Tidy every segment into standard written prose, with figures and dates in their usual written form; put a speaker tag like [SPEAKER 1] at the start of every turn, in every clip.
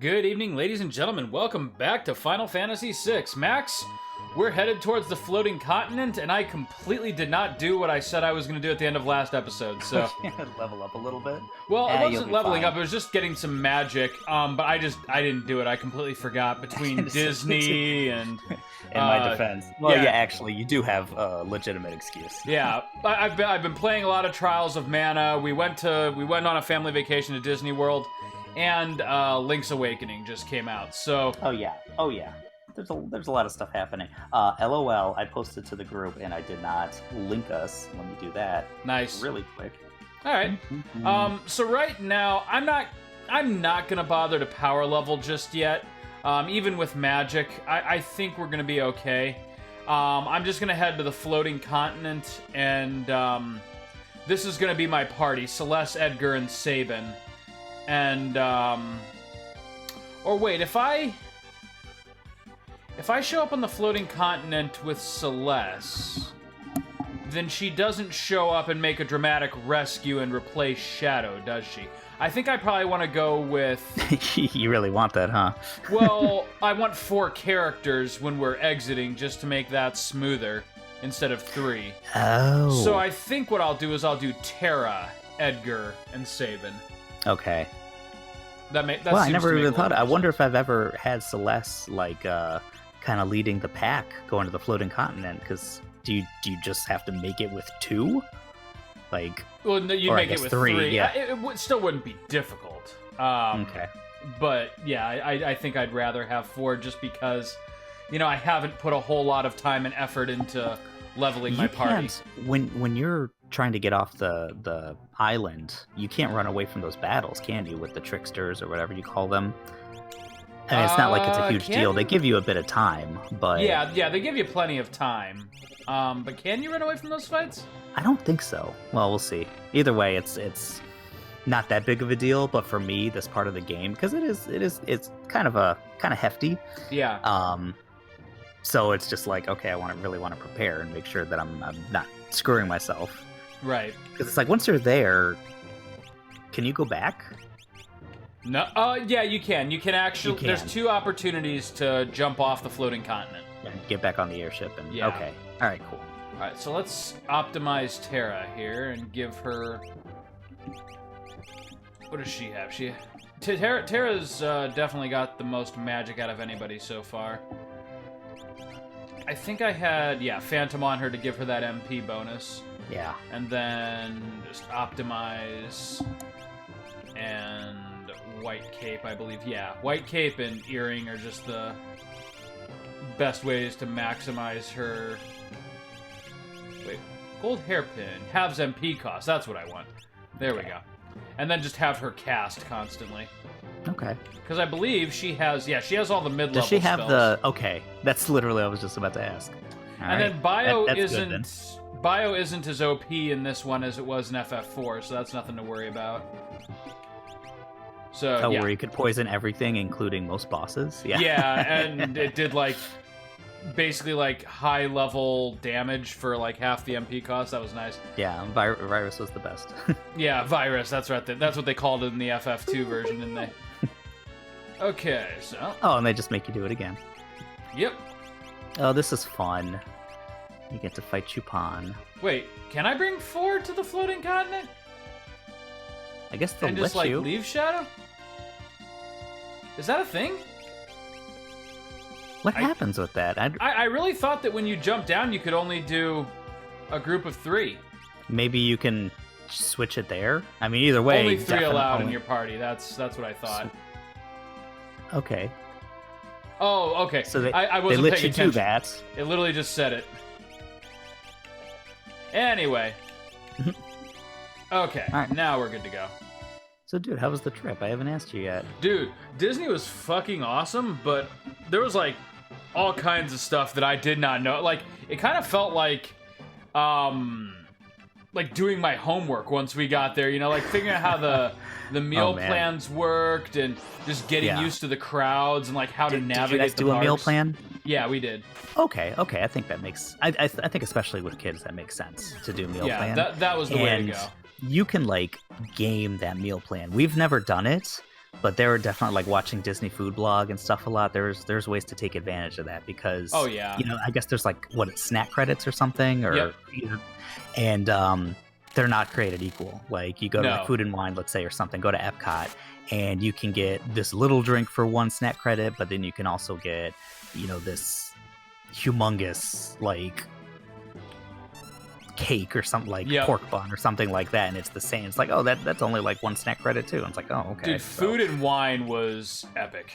[SPEAKER 1] Good evening, ladies and gentlemen. Welcome back to Final Fantasy VI. Max, we're headed towards the floating continent, and I completely did not do what I said I was going to do at the end of last episode, so...
[SPEAKER 2] Level up a little bit?
[SPEAKER 1] Well, it wasn't leveling up, it was just getting some magic, but I didn't do it. I completely forgot between Disney and...
[SPEAKER 2] In my defense. Well, yeah, actually, you do have a legitimate excuse.
[SPEAKER 1] Yeah, I've been playing a lot of Trials of Mana. We went on a family vacation to Disney World, and Link's Awakening just came out, so...
[SPEAKER 2] Oh yeah. There's a lot of stuff happening. LOL, I posted to the group, and I did not link us. Let me do that.
[SPEAKER 1] Nice.
[SPEAKER 2] Really quick.
[SPEAKER 1] All right. So right now, I'm not gonna bother to power level just yet. Even with magic, I think we're gonna be okay. I'm just gonna head to the floating continent, and this is gonna be my party: Celeste, Edgar, and Sabin. And or wait, if I show up on the floating continent with Celeste, then she doesn't show up and make a dramatic rescue and replace Shadow, does she? I think I probably want to go with...
[SPEAKER 2] You really want that, huh?
[SPEAKER 1] Well, I want 4 characters when we're exiting, just to make that smoother, instead of 3.
[SPEAKER 2] Oh.
[SPEAKER 1] So I think what I'll do is I'll do Terra, Edgar, and Sabin.
[SPEAKER 2] Okay.
[SPEAKER 1] That
[SPEAKER 2] well, I never even thought... I wonder if I've ever had Celeste, like, kind of leading the pack going to the floating continent, because do you just have to make it with 2? Like,
[SPEAKER 1] well, no, you make it with 3.
[SPEAKER 2] Yeah.
[SPEAKER 1] It still wouldn't be difficult.
[SPEAKER 2] Okay.
[SPEAKER 1] But yeah, I think I'd rather have 4 just because, I haven't put a whole lot of time and effort into leveling my party.
[SPEAKER 2] When you're trying to get off the island, you can't run away from those battles, can you? With the tricksters or whatever you call them. I mean, it's not like it's a huge deal. They give you a bit of time, but...
[SPEAKER 1] Yeah, they give you plenty of time. But can you run away from those fights?
[SPEAKER 2] I don't think so. Well, we'll see. Either way, it's not that big of a deal, but for me, this part of the game, because it's kind of hefty.
[SPEAKER 1] Yeah.
[SPEAKER 2] So it's just like, okay, I really want to prepare and make sure that I'm not screwing myself.
[SPEAKER 1] Right.
[SPEAKER 2] Because it's like, once you're there, can you go back?
[SPEAKER 1] No. Yeah, you can. You can actually. There's 2 opportunities to jump off the floating continent.
[SPEAKER 2] And get back on the airship. And
[SPEAKER 1] yeah.
[SPEAKER 2] Okay. All right. Cool.
[SPEAKER 1] All right. So let's optimize Terra here and give her. What does she have? Terra's definitely got the most magic out of anybody so far. I think I had Phantom on her to give her that MP bonus.
[SPEAKER 2] Yeah.
[SPEAKER 1] And then just optimize and White Cape, I believe. Yeah, White Cape and Earring are just the best ways to maximize her... Wait, Gold Hairpin. Halves MP cost. That's what I want. There we go. And then just have her cast constantly. Okay. Because I believe she has... Yeah, she has all the mid-level spells.
[SPEAKER 2] Does she have the... Okay, that's literally what I was just about to ask.
[SPEAKER 1] Then Bio Bio isn't as OP in this one as it was in FF4, so that's nothing to worry about. So,
[SPEAKER 2] where you could poison everything, including most bosses? Yeah.
[SPEAKER 1] Yeah, and it did, basically, high-level damage for, half the MP cost. That was nice.
[SPEAKER 2] Yeah, Virus was the best.
[SPEAKER 1] Yeah, Virus, that's right. That's what they called it in the FF2 version, didn't they? Okay, so...
[SPEAKER 2] Oh, and they just make you do it again.
[SPEAKER 1] Yep.
[SPEAKER 2] Oh, this is fun. You get to fight Chupan.
[SPEAKER 1] Wait, can I bring 4 to the floating continent?
[SPEAKER 2] I guess they'll
[SPEAKER 1] let you. And just, leave Shadow? Is that a thing?
[SPEAKER 2] What happens with that?
[SPEAKER 1] I really thought that when you jump down, you could only do a group of 3.
[SPEAKER 2] Maybe you can switch it there? I mean, either way...
[SPEAKER 1] Only 3 allowed in your party. That's what I thought.
[SPEAKER 2] Okay.
[SPEAKER 1] Oh, okay.
[SPEAKER 2] So
[SPEAKER 1] I wasn't
[SPEAKER 2] they let
[SPEAKER 1] paying
[SPEAKER 2] you
[SPEAKER 1] attention.
[SPEAKER 2] Do that.
[SPEAKER 1] It literally just said it. Anyway. Okay, right. Now we're good to go.
[SPEAKER 2] So, dude, how was the trip? I haven't asked you yet.
[SPEAKER 1] Dude, Disney was fucking awesome, but there was, all kinds of stuff that I did not know. It kind of felt like doing my homework once we got there, figuring out how the meal plans worked and just getting used to the crowds and, how to navigate
[SPEAKER 2] Did you guys do a meal plan?
[SPEAKER 1] Yeah, we did.
[SPEAKER 2] Okay. I think that makes... I think especially with kids, that makes sense to do meal plan.
[SPEAKER 1] Yeah, that was the way to go.
[SPEAKER 2] You can, game that meal plan. We've never done it, But they were definitely like watching Disney Food Blog and stuff a lot. There's ways to take advantage of that because
[SPEAKER 1] Oh yeah.
[SPEAKER 2] I guess there's like snack credits or something, or
[SPEAKER 1] Yep.
[SPEAKER 2] And they're not created equal. Like you go to like Food and Wine, let's say, or something, go to Epcot, and you can get this little drink for 1 snack credit, but then you can also get, this humongous like cake or something, like pork bun or something like that, and it's the same. It's like, oh, that's only like 1 snack credit too. And it's like, oh, okay.
[SPEAKER 1] Dude, Food and Wine was epic.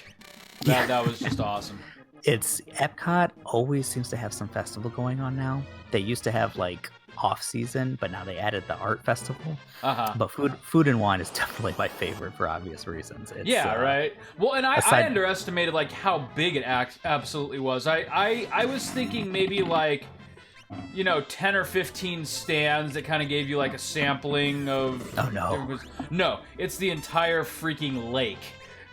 [SPEAKER 1] That was just awesome.
[SPEAKER 2] It's Epcot always seems to have some festival going on now. They used to have like off season, but now they added the art festival. But Food and Wine is definitely my favorite for obvious reasons. It's,
[SPEAKER 1] right. Well, and I underestimated like how big it absolutely was. I was thinking maybe like 10 or 15 stands that kind of gave you like a sampling of.
[SPEAKER 2] Oh no!
[SPEAKER 1] No, it's the entire freaking lake.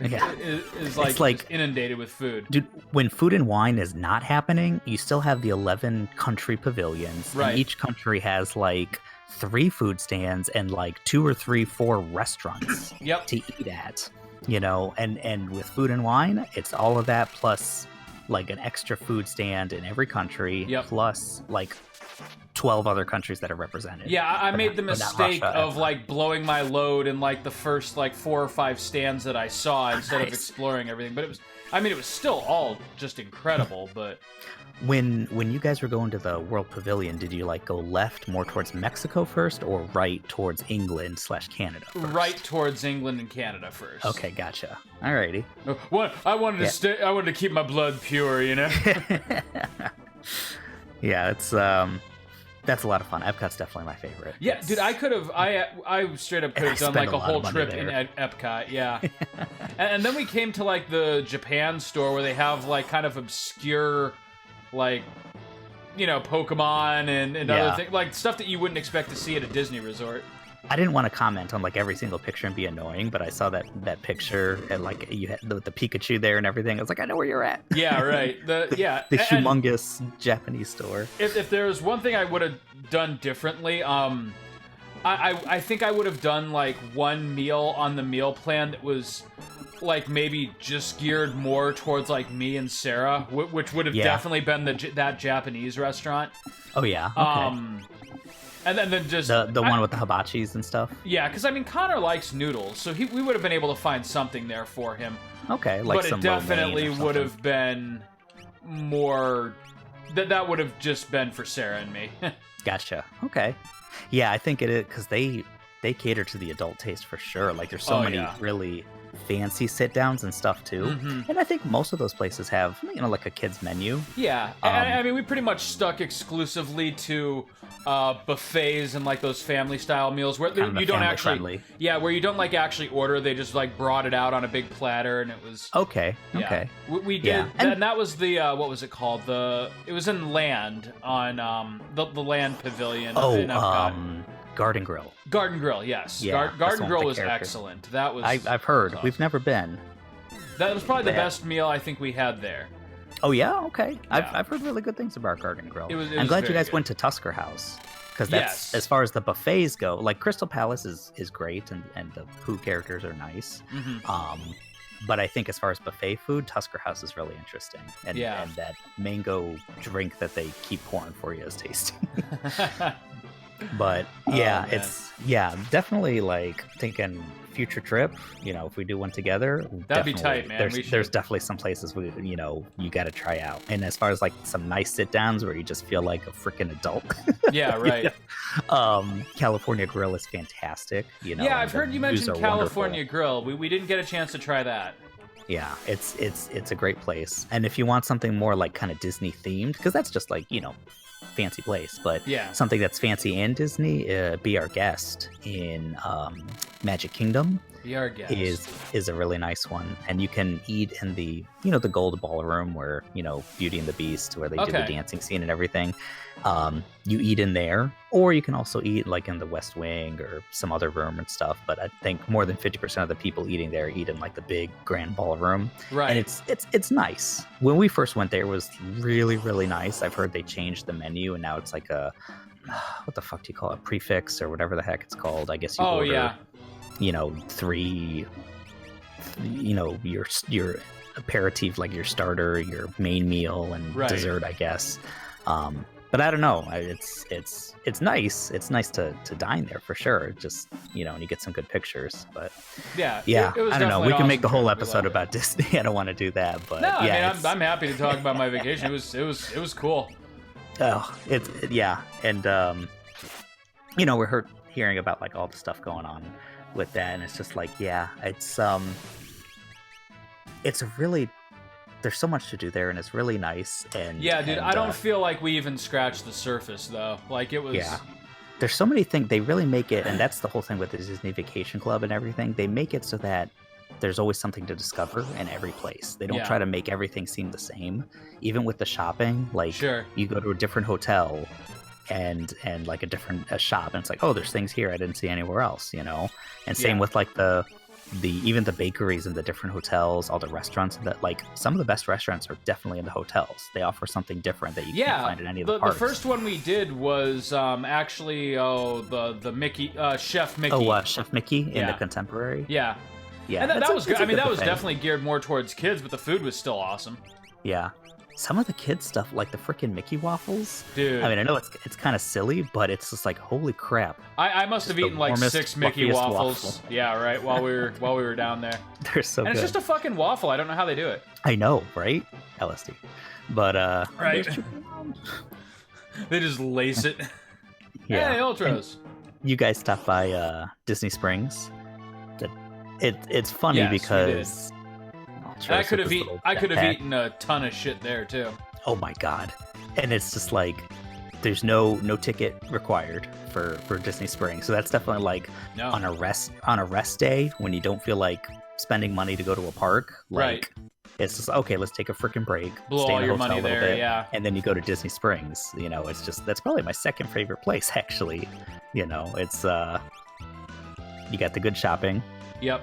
[SPEAKER 2] Yeah,
[SPEAKER 1] is like inundated with food.
[SPEAKER 2] Dude, when Food and Wine is not happening, you still have the 11 country pavilions.
[SPEAKER 1] Right.
[SPEAKER 2] And each country has like 3 food stands and like 2 or 3, 4 restaurants to eat at. And with Food and Wine, it's all of that plus like an extra food stand in every country, plus like 12 other countries that are represented.
[SPEAKER 1] Yeah, I made the mistake of like blowing my load in like the first like 4 or 5 stands that I saw instead of exploring everything. But it was still all just incredible. But
[SPEAKER 2] when you guys were going to the World Pavilion, did you like go left more towards Mexico first, or right towards England/Canada first?
[SPEAKER 1] Right towards England and Canada first.
[SPEAKER 2] Okay, gotcha. Alrighty.
[SPEAKER 1] I wanted to stay. I wanted to keep my blood pure,
[SPEAKER 2] Yeah, it's that's a lot of fun. Epcot's definitely my favorite.
[SPEAKER 1] Yeah, dude, I could have. I straight up could have done like a whole trip in Epcot. Yeah, and then we came to like the Japan store where they have like kind of obscure, like, Pokemon and other things, like stuff that you wouldn't expect to see at a Disney resort.
[SPEAKER 2] I didn't want to comment on like every single picture and be annoying, but I saw that picture and like you had the Pikachu there and everything. I was like, I know where you're at.
[SPEAKER 1] Yeah, right. The
[SPEAKER 2] humongous Japanese store.
[SPEAKER 1] If there was one thing I would have done differently, I think I would have done like one meal on the meal plan that was like maybe just geared more towards like me and Sarah, which would have definitely been that Japanese restaurant.
[SPEAKER 2] Oh yeah. Okay.
[SPEAKER 1] And then just
[SPEAKER 2] the one with the hibachis and stuff.
[SPEAKER 1] Yeah, because Connor likes noodles, so we would have been able to find something there for him.
[SPEAKER 2] Okay, like
[SPEAKER 1] but
[SPEAKER 2] some
[SPEAKER 1] it definitely would have been more. That would have just been for Sarah and me.
[SPEAKER 2] Gotcha. Okay. Yeah, I think it is because they cater to the adult taste for sure. Like there's so many really fancy sit downs and stuff too. And I think most of those places have like a kids menu.
[SPEAKER 1] Yeah, we pretty much stuck exclusively to buffets and like those family style meals where you don't actually friendly. Where you don't like actually order. They just like brought it out on a big platter and it was
[SPEAKER 2] okay.
[SPEAKER 1] We did and that was the what was it called, it was in Land on the Land Pavilion in Epcot.
[SPEAKER 2] Garden Grill.
[SPEAKER 1] Garden Grill, yes. Yeah, Garden Grill was excellent. That was.
[SPEAKER 2] I've heard.
[SPEAKER 1] Awesome.
[SPEAKER 2] We've never been.
[SPEAKER 1] That was probably the best meal I think we had there.
[SPEAKER 2] Oh yeah, okay. Yeah. I've heard really good things about Garden Grill. I'm glad you guys went to Tusker House because that's as far as the buffets go. Like Crystal Palace is great and the Pooh characters are nice. But I think as far as buffet food, Tusker House is really interesting. And that mango drink that they keep pouring for you is tasty. But it's definitely like thinking future trip. If we do one together,
[SPEAKER 1] that'd be tight, man.
[SPEAKER 2] There's definitely some places you got to try out. And as far as like some nice sit downs where you just feel like a freaking adult.
[SPEAKER 1] Yeah, right.
[SPEAKER 2] California Grill is fantastic.
[SPEAKER 1] Yeah, I've heard you mention California Grill. We didn't get a chance to try that.
[SPEAKER 2] Yeah, it's a great place. And if you want something more like kind of Disney themed, because that's just like fancy place, but something that's fancy and Disney, Be Our Guest in Magic Kingdom
[SPEAKER 1] Be Our Guest
[SPEAKER 2] is a really nice one, and you can eat in the the gold ballroom where Beauty and the Beast, where they do the dancing scene and everything. You eat in there, or you can also eat like in the West Wing or some other room and stuff, but I think more than 50% of the people eating there eat in like the big grand ballroom,
[SPEAKER 1] right?
[SPEAKER 2] And it's nice. When we first went there, it was really, really nice. I've heard they changed the menu and now it's like a what the fuck do you call it, prefix or whatever the heck it's called. I guess you order 3 your aperitif, like your starter, your main meal, and
[SPEAKER 1] Right.
[SPEAKER 2] dessert, I guess. But I don't know. It's nice. It's nice to dine there for sure. Just and you get some good pictures. But
[SPEAKER 1] Yeah.
[SPEAKER 2] yeah,
[SPEAKER 1] It was
[SPEAKER 2] I don't know.
[SPEAKER 1] definitely
[SPEAKER 2] We
[SPEAKER 1] an
[SPEAKER 2] can make the
[SPEAKER 1] awesome
[SPEAKER 2] whole
[SPEAKER 1] trip. We
[SPEAKER 2] episode
[SPEAKER 1] loved it.
[SPEAKER 2] about Disney. I don't want to do that, but
[SPEAKER 1] No,
[SPEAKER 2] yeah,
[SPEAKER 1] I mean, I'm happy to talk about my vacation. It was cool.
[SPEAKER 2] Oh, and we're hearing about like all the stuff going on with that, and it's just like, yeah, it's really, there's so much to do there, and it's really nice. And
[SPEAKER 1] Yeah, dude,
[SPEAKER 2] and,
[SPEAKER 1] I don't feel like we even scratched the surface though. Like it was.
[SPEAKER 2] Yeah. There's so many things they really make it, and that's the whole thing with the Disney Vacation Club and everything. They make it so that there's always something to discover in every place. They don't
[SPEAKER 1] Yeah.
[SPEAKER 2] try to make everything seem the same. Even with the shopping, like
[SPEAKER 1] Sure.
[SPEAKER 2] you go to a different hotel and like a shop, and it's like, oh, there's things here I didn't see anywhere else, And same
[SPEAKER 1] Yeah.
[SPEAKER 2] with like the even the bakeries in the different hotels, all the restaurants. That like some of the best restaurants are definitely in the hotels. They offer something different that you can't find in any of the
[SPEAKER 1] the
[SPEAKER 2] parks.
[SPEAKER 1] first one we did was actually the Mickey Chef Mickey.
[SPEAKER 2] Oh, Chef Mickey in the
[SPEAKER 1] Yeah.
[SPEAKER 2] Contemporary.
[SPEAKER 1] Yeah.
[SPEAKER 2] Yeah,
[SPEAKER 1] And that
[SPEAKER 2] it's a-
[SPEAKER 1] was good.
[SPEAKER 2] it's a
[SPEAKER 1] I mean, that was
[SPEAKER 2] buffet.
[SPEAKER 1] definitely geared more towards kids, but the food was still awesome.
[SPEAKER 2] Yeah. Some of the kids stuff, like the freaking Mickey waffles.
[SPEAKER 1] Dude.
[SPEAKER 2] I mean, I know it's kind of silly, but it's just like, holy crap.
[SPEAKER 1] I must have
[SPEAKER 2] Just the
[SPEAKER 1] eaten like
[SPEAKER 2] warmest,
[SPEAKER 1] 6 Mickey
[SPEAKER 2] fluffiest
[SPEAKER 1] waffles.
[SPEAKER 2] waffle.
[SPEAKER 1] Yeah, right. While we were down there.
[SPEAKER 2] They're so
[SPEAKER 1] And
[SPEAKER 2] good.
[SPEAKER 1] it's just a fucking waffle. I don't know how they do it.
[SPEAKER 2] I know, right? LSD. But
[SPEAKER 1] Right.
[SPEAKER 2] where's your mom?
[SPEAKER 1] They just lace it.
[SPEAKER 2] Yeah.
[SPEAKER 1] Hey, Ultras.
[SPEAKER 2] You guys stopped by Disney Springs. It's funny
[SPEAKER 1] Yes, we
[SPEAKER 2] because
[SPEAKER 1] And I could have eaten a ton of shit there too.
[SPEAKER 2] Oh my god. And it's just like there's no ticket required for Disney Springs. So that's definitely like
[SPEAKER 1] No.
[SPEAKER 2] on a rest day when you don't feel like spending money to go to a park. Like
[SPEAKER 1] Right.
[SPEAKER 2] it's just okay, let's take a freaking break.
[SPEAKER 1] Blow
[SPEAKER 2] stay
[SPEAKER 1] all
[SPEAKER 2] in a
[SPEAKER 1] your
[SPEAKER 2] hotel
[SPEAKER 1] money
[SPEAKER 2] a little
[SPEAKER 1] there,
[SPEAKER 2] bit,
[SPEAKER 1] yeah.
[SPEAKER 2] and then you go to Disney Springs. It's just that's probably my second favorite place actually. It's you got the good shopping.
[SPEAKER 1] Yep.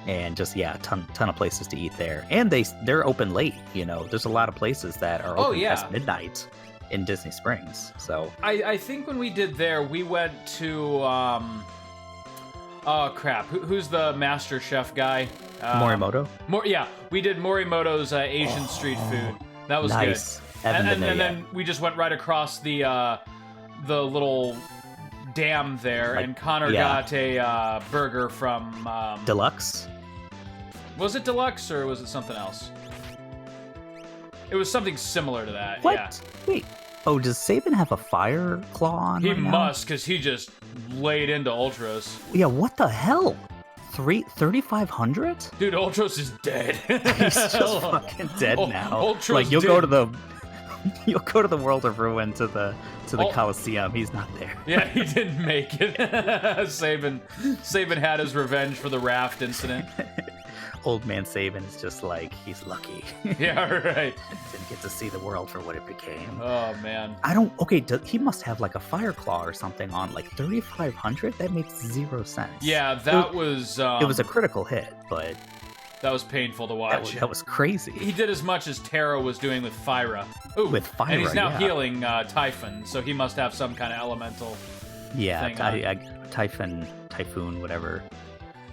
[SPEAKER 2] And just a ton of places to eat there, and they're open late. There's a lot of places that are open
[SPEAKER 1] yeah.
[SPEAKER 2] past midnight in Disney Springs. So
[SPEAKER 1] I think when we did there, we went to oh crap, who's the master chef guy?
[SPEAKER 2] Morimoto.
[SPEAKER 1] We did Morimoto's Asian street food. That was
[SPEAKER 2] Nice.
[SPEAKER 1] good.
[SPEAKER 2] Haven't been
[SPEAKER 1] And
[SPEAKER 2] there yet.
[SPEAKER 1] then we just went right across the little dam there,
[SPEAKER 2] Like,
[SPEAKER 1] and Connor
[SPEAKER 2] yeah.
[SPEAKER 1] got a burger from
[SPEAKER 2] Deluxe.
[SPEAKER 1] was it Deluxe or was it something else? It was something similar to that.
[SPEAKER 2] What?
[SPEAKER 1] Yeah.
[SPEAKER 2] Wait. Oh, does Saban have a fire claw on?
[SPEAKER 1] He
[SPEAKER 2] right now?
[SPEAKER 1] must, because he just laid into Ultros.
[SPEAKER 2] Yeah. What the hell? 3,500?
[SPEAKER 1] Dude, Ultros is dead.
[SPEAKER 2] He's just fucking dead now.
[SPEAKER 1] Ultros
[SPEAKER 2] Like you'll
[SPEAKER 1] did-
[SPEAKER 2] go to the World of Ruin to the
[SPEAKER 1] Ul-
[SPEAKER 2] Coliseum. He's not there.
[SPEAKER 1] Yeah, he didn't make it. Saban had his revenge for the raft incident.
[SPEAKER 2] Old man Saban is just like he's lucky.
[SPEAKER 1] Yeah, right.
[SPEAKER 2] Didn't get to see the world for what it became.
[SPEAKER 1] Oh man.
[SPEAKER 2] I don't. Okay, he must have like a fire claw or something on like 3,500. That makes 0 sense.
[SPEAKER 1] Yeah, that was.
[SPEAKER 2] It was a critical hit, but
[SPEAKER 1] That was painful to watch.
[SPEAKER 2] that was crazy.
[SPEAKER 1] He did as much as Terra was doing with Fyra. Ooh,
[SPEAKER 2] With Fyra,
[SPEAKER 1] and he's now
[SPEAKER 2] yeah.
[SPEAKER 1] healing Typhon, so he must have some kind of elemental
[SPEAKER 2] Yeah,
[SPEAKER 1] thing
[SPEAKER 2] Typhoon, whatever.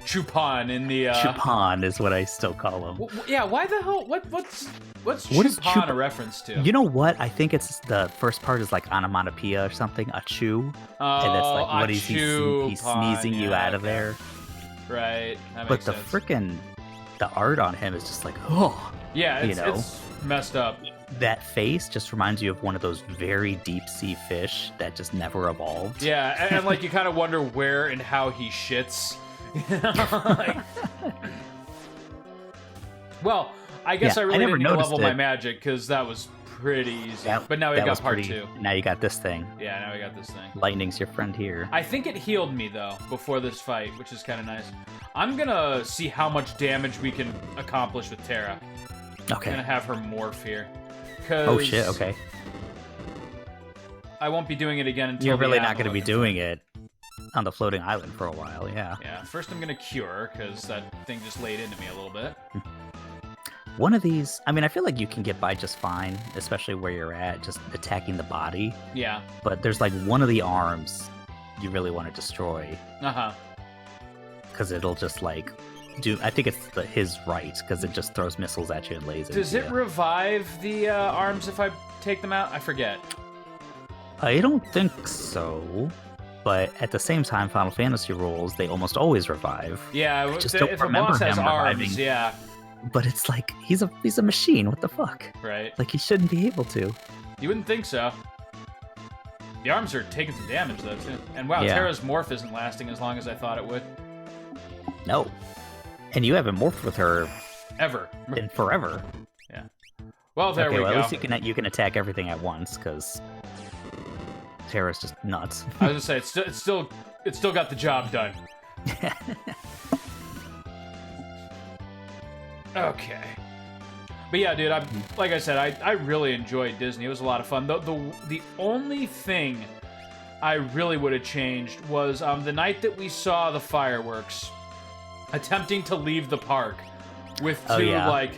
[SPEAKER 1] Chupan in the.
[SPEAKER 2] Chupan is what I still call him.
[SPEAKER 1] Yeah, why the hell? What's
[SPEAKER 2] What is
[SPEAKER 1] Chupan a reference to?
[SPEAKER 2] You know what? I think it's the first part is like onomatopoeia or something. A chew.
[SPEAKER 1] Oh,
[SPEAKER 2] And that's like what he's
[SPEAKER 1] Chupan,
[SPEAKER 2] sneezing you
[SPEAKER 1] yeah,
[SPEAKER 2] out of
[SPEAKER 1] okay.
[SPEAKER 2] there.
[SPEAKER 1] Right. That
[SPEAKER 2] But
[SPEAKER 1] makes
[SPEAKER 2] the
[SPEAKER 1] sense.
[SPEAKER 2] frickin' the art on him is just like, oh,
[SPEAKER 1] Yeah,
[SPEAKER 2] you
[SPEAKER 1] it's,
[SPEAKER 2] know.
[SPEAKER 1] it's messed up.
[SPEAKER 2] that face just reminds you of one of those very deep sea fish that just never evolved.
[SPEAKER 1] Yeah, and like you kind of wonder where and how he shits. Like- well, I guess
[SPEAKER 2] Yeah,
[SPEAKER 1] I
[SPEAKER 2] I
[SPEAKER 1] really
[SPEAKER 2] never
[SPEAKER 1] didn't need to
[SPEAKER 2] noticed
[SPEAKER 1] level my
[SPEAKER 2] it.
[SPEAKER 1] magic because that was pretty easy.
[SPEAKER 2] That-
[SPEAKER 1] but now we
[SPEAKER 2] that
[SPEAKER 1] got
[SPEAKER 2] was
[SPEAKER 1] part
[SPEAKER 2] pretty-
[SPEAKER 1] 2.
[SPEAKER 2] Now you got this thing.
[SPEAKER 1] Yeah, now we got this thing.
[SPEAKER 2] Lightning's your friend here.
[SPEAKER 1] I think it healed me though before this fight, which is kind of nice. I'm gonna see how much damage we can accomplish with Terra. I'm
[SPEAKER 2] Okay.
[SPEAKER 1] gonna have her morph here.
[SPEAKER 2] Oh shit. Okay.
[SPEAKER 1] I won't be doing it again until
[SPEAKER 2] You're
[SPEAKER 1] the
[SPEAKER 2] really
[SPEAKER 1] app
[SPEAKER 2] not going to be
[SPEAKER 1] opens.
[SPEAKER 2] doing it on the floating island for a while. Yeah.
[SPEAKER 1] Yeah, first I'm gonna cure because that thing just laid into me a little bit.
[SPEAKER 2] One of these, I mean, I feel like you can get by just fine, especially where you're at, just attacking the body.
[SPEAKER 1] Yeah.
[SPEAKER 2] But there's like one of the arms you really want to destroy
[SPEAKER 1] Uh huh.
[SPEAKER 2] because it'll just like I think it's his right, because it just throws missiles at you and lasers.
[SPEAKER 1] Does it revive the arms if I take them out? I forget.
[SPEAKER 2] I don't think so. But at the same time, Final Fantasy rules, they almost always revive.
[SPEAKER 1] Yeah,
[SPEAKER 2] I just don't
[SPEAKER 1] if a
[SPEAKER 2] remember
[SPEAKER 1] boss has
[SPEAKER 2] him
[SPEAKER 1] arms,
[SPEAKER 2] reviving.
[SPEAKER 1] yeah.
[SPEAKER 2] But it's like, he's a machine. What the fuck?
[SPEAKER 1] Right.
[SPEAKER 2] Like, he shouldn't be able to.
[SPEAKER 1] You wouldn't think so. The arms are taking some damage, though, too. And wow,
[SPEAKER 2] Yeah.
[SPEAKER 1] Terra's morph isn't lasting as long as I thought it would.
[SPEAKER 2] No. And you haven't morphed with her
[SPEAKER 1] Ever.
[SPEAKER 2] in forever.
[SPEAKER 1] Yeah. Well, there
[SPEAKER 2] Okay,
[SPEAKER 1] we
[SPEAKER 2] well,
[SPEAKER 1] go.
[SPEAKER 2] at least you can attack everything at once, because Terra's just nuts.
[SPEAKER 1] I was gonna say, it's still got the job done. Okay. But yeah, dude, like I said, I really enjoyed Disney. It was a lot of fun. The only thing I really would have changed was the night that we saw the fireworks, attempting to leave the park with two, like,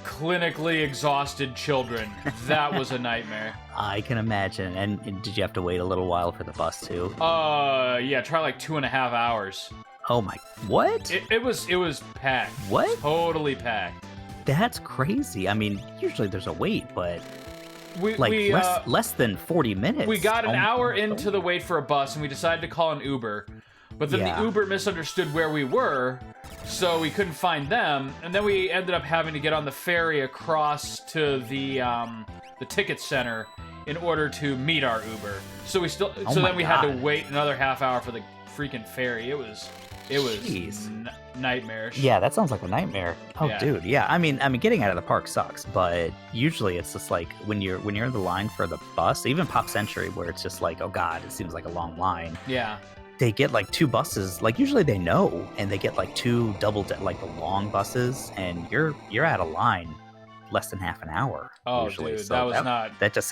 [SPEAKER 1] clinically exhausted children. That was a nightmare.
[SPEAKER 2] I can imagine. And did you have to wait a little while for the bus, too?
[SPEAKER 1] Yeah, try like 2.5 hours.
[SPEAKER 2] Oh my... What?
[SPEAKER 1] It was packed.
[SPEAKER 2] What?
[SPEAKER 1] Totally packed.
[SPEAKER 2] That's crazy. I mean, usually there's a wait, but
[SPEAKER 1] We
[SPEAKER 2] less than 40 minutes.
[SPEAKER 1] We got an hour into the wait for a bus, and we decided to call an Uber. But then the Uber misunderstood where we were, so we couldn't find them. And then we ended up having to get on the ferry across to the ticket center in order to meet our Uber. So then we had to wait another half hour for the freaking ferry. It was nightmarish.
[SPEAKER 2] Yeah, that sounds like a nightmare. Oh,
[SPEAKER 1] Yeah.
[SPEAKER 2] dude. Yeah, I mean, getting out of the park sucks, but usually it's just like when you're in the line for the bus, even Pop Century, where it's just like, oh god, it seems like a long line.
[SPEAKER 1] Yeah.
[SPEAKER 2] They get like 2 buses. Like usually they know, and they get like 2 like the long buses, and you're out of line less than half an hour.
[SPEAKER 1] Oh,
[SPEAKER 2] usually.
[SPEAKER 1] dude,
[SPEAKER 2] So
[SPEAKER 1] that was not.
[SPEAKER 2] That just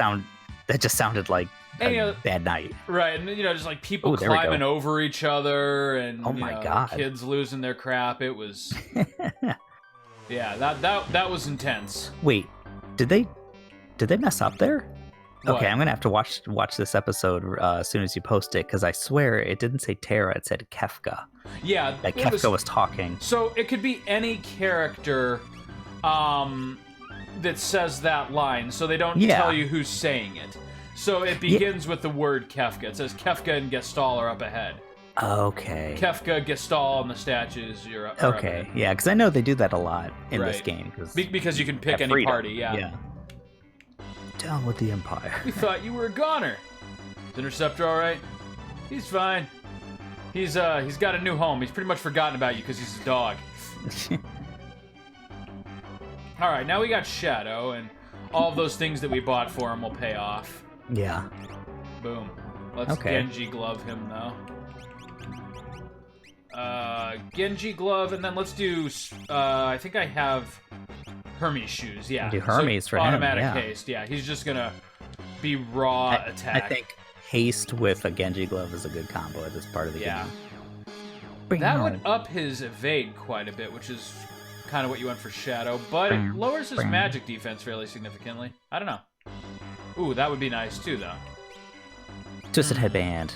[SPEAKER 2] sounded like a bad night.
[SPEAKER 1] Right, and just like people
[SPEAKER 2] Ooh, there we go.
[SPEAKER 1] climbing over each other, and
[SPEAKER 2] Oh my God.
[SPEAKER 1] kids losing their crap. It was, yeah, that was intense.
[SPEAKER 2] Wait, did they mess up there?
[SPEAKER 1] What?
[SPEAKER 2] Okay, I'm gonna have to watch this episode as soon as you post it, because I swear it didn't say Terra, it said Kefka.
[SPEAKER 1] Yeah,
[SPEAKER 2] Like Kefka was talking.
[SPEAKER 1] So it could be any character, that says that line. So they don't tell you who's saying it. So it begins with the word Kefka. It says Kefka and Gestalt are up ahead.
[SPEAKER 2] Okay.
[SPEAKER 1] Kefka, Gestalt, and the statues are up
[SPEAKER 2] Okay,
[SPEAKER 1] ahead.
[SPEAKER 2] yeah, because I know they do that a lot in this
[SPEAKER 1] Right.
[SPEAKER 2] game.
[SPEAKER 1] Because you can pick any
[SPEAKER 2] freedom.
[SPEAKER 1] party. Yeah.
[SPEAKER 2] Down with the Empire.
[SPEAKER 1] We thought you were a goner. Is Interceptor all right? He's fine. He's got a new home. He's pretty much forgotten about you because he's a dog. All right, now we got Shadow, and all of those things that we bought for him will pay off.
[SPEAKER 2] Yeah.
[SPEAKER 1] Boom. Let's Genji glove him though. Genji glove, and then let's do. I think I have Hermes shoes. Yeah.
[SPEAKER 2] Do Hermes for him,
[SPEAKER 1] automatic
[SPEAKER 2] yeah.
[SPEAKER 1] haste. Yeah, he's just gonna be raw attack.
[SPEAKER 2] I think haste with a Genji glove is a good combo at this part of the game.
[SPEAKER 1] That would up his evade quite a bit, which is kind of what you want for Shadow, but it lowers his magic defense fairly significantly. I don't know. Ooh, that would be nice too, though.
[SPEAKER 2] Twisted Headband.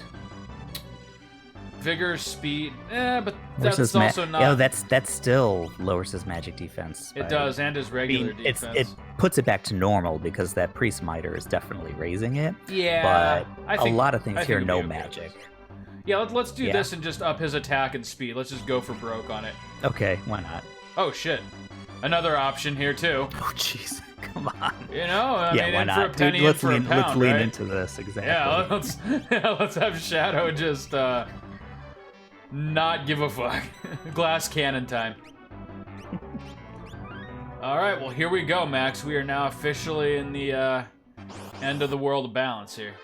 [SPEAKER 1] Vigor, speed, but that's also not.
[SPEAKER 2] Oh, that still lowers his magic defense.
[SPEAKER 1] It does, and his regular defense.
[SPEAKER 2] It puts it back to normal because that priest miter is definitely raising it.
[SPEAKER 1] Yeah,
[SPEAKER 2] but a lot of things here no magic.
[SPEAKER 1] Yeah, let's do this and just up his attack and speed. Let's just go for broke on it.
[SPEAKER 2] Okay, why not?
[SPEAKER 1] Oh shit, another option here too.
[SPEAKER 2] Oh jeez, come on.
[SPEAKER 1] You know, I mean,
[SPEAKER 2] why
[SPEAKER 1] in
[SPEAKER 2] not?
[SPEAKER 1] for a penny,
[SPEAKER 2] Dude, let's
[SPEAKER 1] in for a pound,
[SPEAKER 2] let's lean
[SPEAKER 1] right?
[SPEAKER 2] into this exactly.
[SPEAKER 1] Yeah, let's have Shadow just not give a fuck. Glass cannon time. All right, well here we go, Max. We are now officially in the end of the world of balance here.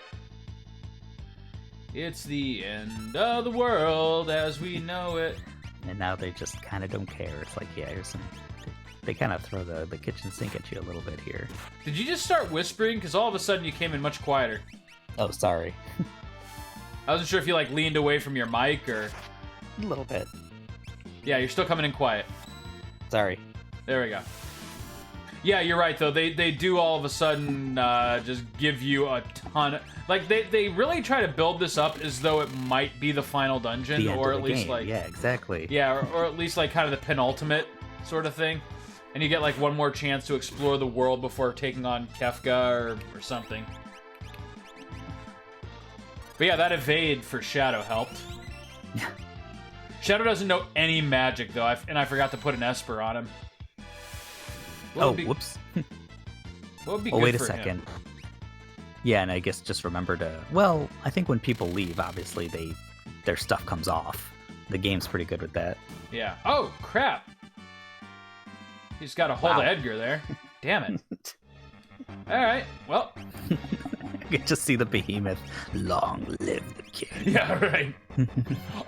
[SPEAKER 1] It's the end of the world as we know it.
[SPEAKER 2] And now they just kind of don't care. It's like, yeah, here's some. They kind of throw the kitchen sink at you a little bit here.
[SPEAKER 1] Did you just start whispering? Because all of a sudden you came in much quieter.
[SPEAKER 2] Oh, sorry.
[SPEAKER 1] I wasn't sure if you like leaned away from your mic or.
[SPEAKER 2] A little bit.
[SPEAKER 1] Yeah, you're still coming in quiet.
[SPEAKER 2] Sorry.
[SPEAKER 1] There we go. Yeah, you're right though. They do all of a sudden just give you a ton of, like they really try to build this up as though it might be the final dungeon,
[SPEAKER 2] The end
[SPEAKER 1] or
[SPEAKER 2] of
[SPEAKER 1] at
[SPEAKER 2] the
[SPEAKER 1] least
[SPEAKER 2] game.
[SPEAKER 1] like
[SPEAKER 2] Yeah, exactly.
[SPEAKER 1] yeah, or at least like kind of the penultimate sort of thing. And you get like one more chance to explore the world before taking on Kefka or something. But yeah, that evade for Shadow helped. Shadow doesn't know any magic though, and I forgot to put an Esper on him.
[SPEAKER 2] Whoops.
[SPEAKER 1] What would be
[SPEAKER 2] Oh,
[SPEAKER 1] good
[SPEAKER 2] wait a
[SPEAKER 1] for
[SPEAKER 2] second.
[SPEAKER 1] him?
[SPEAKER 2] Yeah, and I guess just remember to... Well, I think when people leave, obviously, their stuff comes off. The game's pretty good with that.
[SPEAKER 1] Yeah. Oh, crap. He's got a hold of
[SPEAKER 2] Wow.
[SPEAKER 1] Edgar there. Damn it. Alright, well.
[SPEAKER 2] You can just see the behemoth. Long live the king.
[SPEAKER 1] Yeah, right.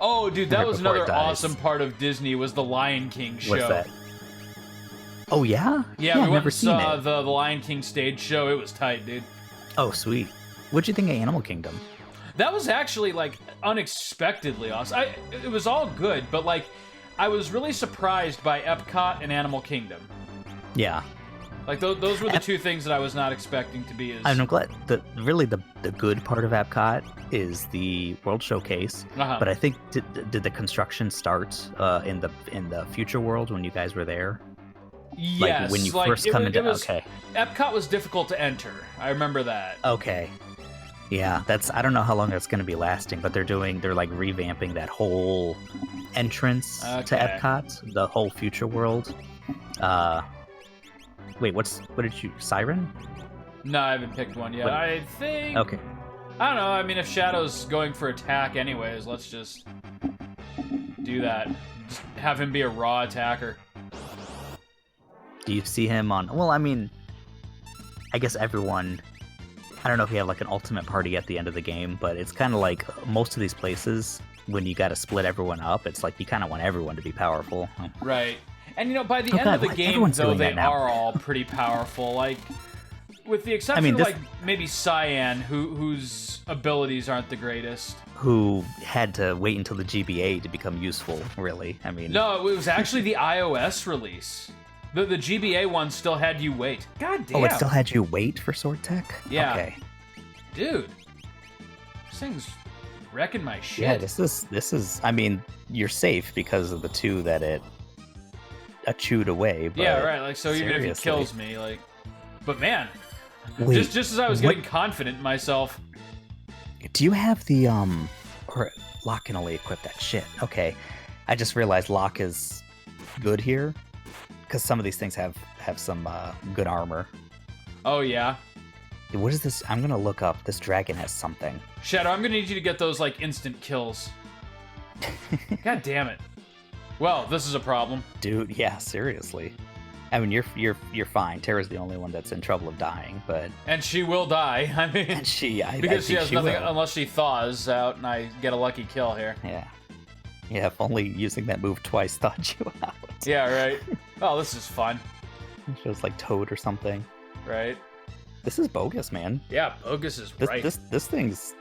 [SPEAKER 1] Oh, dude, that
[SPEAKER 2] Right
[SPEAKER 1] was
[SPEAKER 2] before it
[SPEAKER 1] another
[SPEAKER 2] dies.
[SPEAKER 1] awesome part of Disney was the Lion King show.
[SPEAKER 2] What's that? Oh, yeah?
[SPEAKER 1] Yeah,
[SPEAKER 2] I've
[SPEAKER 1] we went
[SPEAKER 2] never
[SPEAKER 1] and
[SPEAKER 2] seen
[SPEAKER 1] saw
[SPEAKER 2] it.
[SPEAKER 1] the Lion King stage show. It was tight, dude.
[SPEAKER 2] Oh, sweet. What'd you think of Animal Kingdom?
[SPEAKER 1] That was actually, like, unexpectedly awesome. It was all good, but, like, I was really surprised by Epcot and Animal Kingdom.
[SPEAKER 2] Yeah.
[SPEAKER 1] Like, those were the two things that I was not expecting to be as...
[SPEAKER 2] I'm glad. The good part of Epcot is the World Showcase.
[SPEAKER 1] Uh-huh.
[SPEAKER 2] But I think, did the construction start in the future world when you guys were there?
[SPEAKER 1] Yes,
[SPEAKER 2] Like when you
[SPEAKER 1] like,
[SPEAKER 2] first come into...
[SPEAKER 1] was,
[SPEAKER 2] Okay.
[SPEAKER 1] Epcot was difficult to enter. I remember that.
[SPEAKER 2] Okay. Yeah, I don't know how long that's going to be lasting, but they're like revamping that whole entrance to
[SPEAKER 1] Okay.
[SPEAKER 2] Epcot, the whole future world. Wait, what did you, Siren?
[SPEAKER 1] No, I haven't picked one yet.
[SPEAKER 2] What-
[SPEAKER 1] I think...
[SPEAKER 2] Okay.
[SPEAKER 1] I don't know. I mean, if Shadow's going for attack anyways, let's just do that. Just have him be a raw attacker.
[SPEAKER 2] Do you see him on, well, I mean, I guess everyone, I don't know if you have like an ultimate party at the end of the game, but it's kind of like most of these places, when you got to split everyone up, it's like you kind of want everyone to be powerful.
[SPEAKER 1] Right. And, you know, by the
[SPEAKER 2] Oh,
[SPEAKER 1] end
[SPEAKER 2] God,
[SPEAKER 1] of the
[SPEAKER 2] like,
[SPEAKER 1] game,
[SPEAKER 2] everyone's
[SPEAKER 1] though,
[SPEAKER 2] doing
[SPEAKER 1] they
[SPEAKER 2] that now.
[SPEAKER 1] are all pretty powerful. Like, with the exception
[SPEAKER 2] mean,
[SPEAKER 1] of,
[SPEAKER 2] this-
[SPEAKER 1] like, maybe Cyan, whose abilities aren't the greatest.
[SPEAKER 2] Who had to wait until the GBA to become useful, really. I mean,
[SPEAKER 1] No, it was actually the iOS release. The GBA one still had you wait. God damn.
[SPEAKER 2] oh, it still had you wait for Sword Tech?
[SPEAKER 1] Yeah.
[SPEAKER 2] Okay.
[SPEAKER 1] Dude. This thing's wrecking my shit.
[SPEAKER 2] Yeah, this is, I mean, you're safe because of the two that it chewed away. But
[SPEAKER 1] Yeah, right. Like, so even if he
[SPEAKER 2] seriously.
[SPEAKER 1] kills me, like... But, man,
[SPEAKER 2] Wait,
[SPEAKER 1] just as I was
[SPEAKER 2] what-
[SPEAKER 1] getting confident in myself...
[SPEAKER 2] Do you have the, or Locke can only equip that shit. Okay. I just realized Locke is good here, because some of these things have some good armor.
[SPEAKER 1] Oh, yeah.
[SPEAKER 2] What is this? I'm gonna look up. This dragon has something.
[SPEAKER 1] Shadow, I'm gonna need you to get those, like, instant kills. God damn it. Well, this is a problem.
[SPEAKER 2] Dude, yeah, seriously. I mean, you're fine. Tara's the only one that's in trouble of dying, but
[SPEAKER 1] And she will die. I mean...
[SPEAKER 2] and I
[SPEAKER 1] Because she
[SPEAKER 2] think
[SPEAKER 1] has nothing
[SPEAKER 2] will.
[SPEAKER 1] unless she thaws out and I get a lucky kill here.
[SPEAKER 2] Yeah. Yeah, if only using that move twice thawed you out.
[SPEAKER 1] Yeah, right. Oh, this is fun.
[SPEAKER 2] It shows like Toad or something.
[SPEAKER 1] Right?
[SPEAKER 2] This is bogus, man.
[SPEAKER 1] Yeah, Bogus is
[SPEAKER 2] This
[SPEAKER 1] right.
[SPEAKER 2] this thing's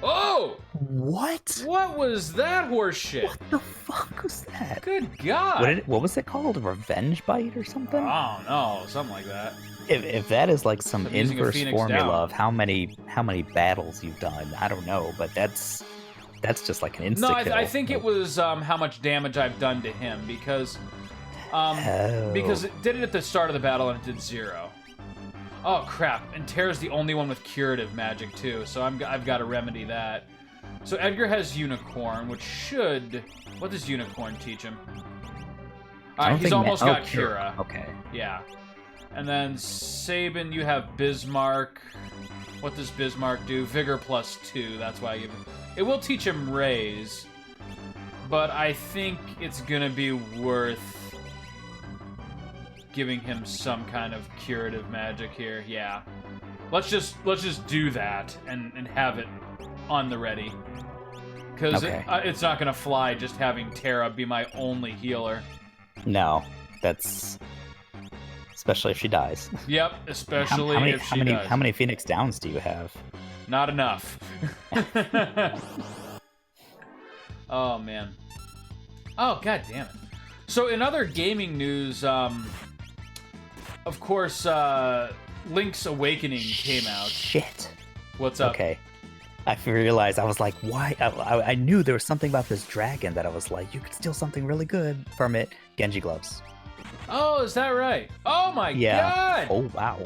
[SPEAKER 1] Oh!
[SPEAKER 2] what?
[SPEAKER 1] What was that horse shit?
[SPEAKER 2] What the fuck was that?
[SPEAKER 1] Good God!
[SPEAKER 2] What was it called? A revenge bite or something?
[SPEAKER 1] I don't know, something like that.
[SPEAKER 2] If that is like some
[SPEAKER 1] I'm using a
[SPEAKER 2] inverse
[SPEAKER 1] Phoenix
[SPEAKER 2] formula
[SPEAKER 1] down.
[SPEAKER 2] of how many battles you've done, I don't know, but that's just like an insta
[SPEAKER 1] No,
[SPEAKER 2] kill.
[SPEAKER 1] I think it was how much damage I've done to him because
[SPEAKER 2] Oh.
[SPEAKER 1] because it did it at the start of the battle and it did 0. Oh crap! And Tara's the only one with curative magic too, so I've got to remedy that. So Edgar has Unicorn, which should. What does Unicorn teach him?
[SPEAKER 2] I
[SPEAKER 1] Alright,
[SPEAKER 2] don't
[SPEAKER 1] he's
[SPEAKER 2] think
[SPEAKER 1] almost got
[SPEAKER 2] Cura.
[SPEAKER 1] Kira.
[SPEAKER 2] Okay.
[SPEAKER 1] Yeah. And then Sabin, you have Bismarck. What does Bismarck do? Vigor +2. That's why I give him. It will teach him Raise, but I think it's gonna be worth giving him some kind of curative magic here. Yeah. Let's just do that and have it on the ready. Because
[SPEAKER 2] Okay.
[SPEAKER 1] it's not gonna fly just having Tara be my only healer.
[SPEAKER 2] No, that's especially if she dies.
[SPEAKER 1] Yep, especially if she does.
[SPEAKER 2] How many Phoenix Downs do you have?
[SPEAKER 1] Not enough. Oh, man. Oh, god damn it. So, in other gaming news, of course, Link's Awakening came out.
[SPEAKER 2] Shit.
[SPEAKER 1] What's up?
[SPEAKER 2] Okay. I realized, I was like, why? I knew there was something about this dragon that I was like, you could steal something really good from it. Genji gloves.
[SPEAKER 1] Oh, is that right? Oh my
[SPEAKER 2] Yeah.
[SPEAKER 1] god!
[SPEAKER 2] Oh, wow.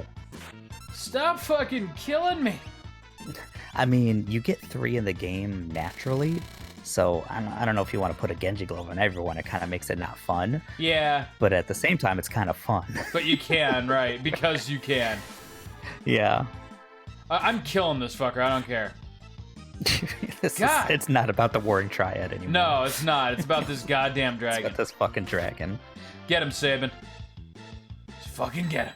[SPEAKER 1] Stop fucking killing me!
[SPEAKER 2] I mean, you get 3 in the game naturally, so I don't know if you want to put a Genji glove on everyone. It kind of makes it not fun.
[SPEAKER 1] Yeah.
[SPEAKER 2] But at the same time, it's kind of fun.
[SPEAKER 1] But you can, right? Because you can.
[SPEAKER 2] Yeah.
[SPEAKER 1] I'm killing this fucker. I don't care.
[SPEAKER 2] It's not about the Warring Triad anymore.
[SPEAKER 1] No, it's not. It's about this goddamn
[SPEAKER 2] It's
[SPEAKER 1] dragon.
[SPEAKER 2] about this fucking dragon.
[SPEAKER 1] Get him, Sabin. Just fucking get him.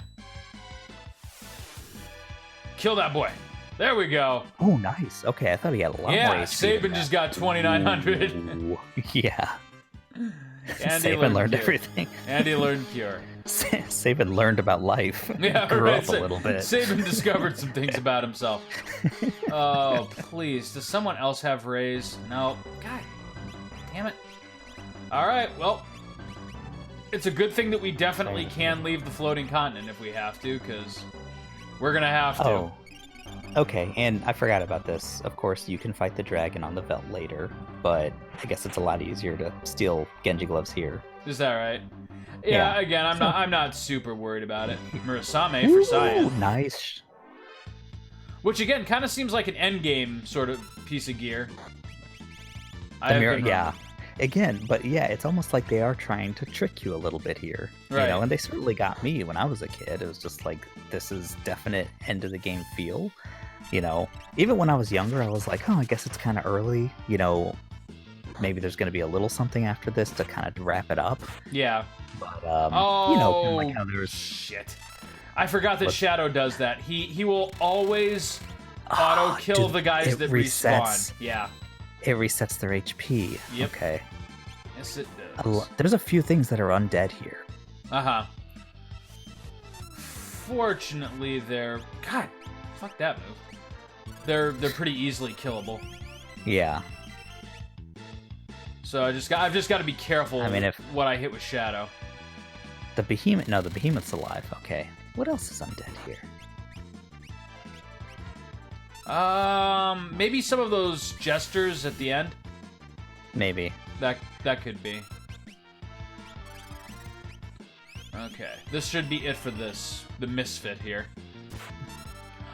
[SPEAKER 1] Kill that boy. There we go.
[SPEAKER 2] Oh, nice. Okay, I thought he had a lot more
[SPEAKER 1] Yeah,
[SPEAKER 2] HP.
[SPEAKER 1] Sabin just got 2,900.
[SPEAKER 2] Ooh, yeah.
[SPEAKER 1] And
[SPEAKER 2] Sabin learned everything.
[SPEAKER 1] And he learned Cure.
[SPEAKER 2] Sabin learned about life.
[SPEAKER 1] Yeah,
[SPEAKER 2] Grew
[SPEAKER 1] right.
[SPEAKER 2] up a little bit.
[SPEAKER 1] Sabin discovered some things about himself. Oh, please. Does someone else have Rays? No. God damn it. All right, well, it's a good thing that we definitely can leave the floating continent if we have to, because we're going to have to.
[SPEAKER 2] Oh. Okay, and I forgot about this. Of course, you can fight the dragon on the Veldt later, but I guess it's a lot easier to steal Genji gloves here.
[SPEAKER 1] Is that right? Yeah, again, I'm not super worried about it. Murasame for
[SPEAKER 2] Ooh,
[SPEAKER 1] science.
[SPEAKER 2] Nice.
[SPEAKER 1] Which again kind of seems like an endgame sort of piece of gear.
[SPEAKER 2] Yeah. Again, but yeah, it's almost like they are trying to trick you a little bit here.
[SPEAKER 1] Right.
[SPEAKER 2] You know, and they certainly got me when I was a kid. It was just like, this is definite end of the game feel. You know, even when I was younger, I was like, oh, I guess it's kind of early. You know, maybe there's going to be a little something after this to kind of wrap it up.
[SPEAKER 1] Yeah.
[SPEAKER 2] But,
[SPEAKER 1] oh,
[SPEAKER 2] you know, like how there's...
[SPEAKER 1] Shit. I forgot that Shadow does that. He will always auto-kill the guys that respawn. Yeah.
[SPEAKER 2] It resets their HP.
[SPEAKER 1] Yep.
[SPEAKER 2] Okay.
[SPEAKER 1] Yes, it does.
[SPEAKER 2] There's a few things that are undead here.
[SPEAKER 1] Uh-huh. Fortunately, they're... God, fuck that move. They're pretty easily killable.
[SPEAKER 2] Yeah.
[SPEAKER 1] So I've just got to be careful.
[SPEAKER 2] I mean, if
[SPEAKER 1] what I hit with Shadow.
[SPEAKER 2] The behemoth, no, the behemoth's alive. Okay. What else is undead here?
[SPEAKER 1] Maybe some of those jesters at the end.
[SPEAKER 2] Maybe.
[SPEAKER 1] That could be. Okay, this should be it for the misfit here.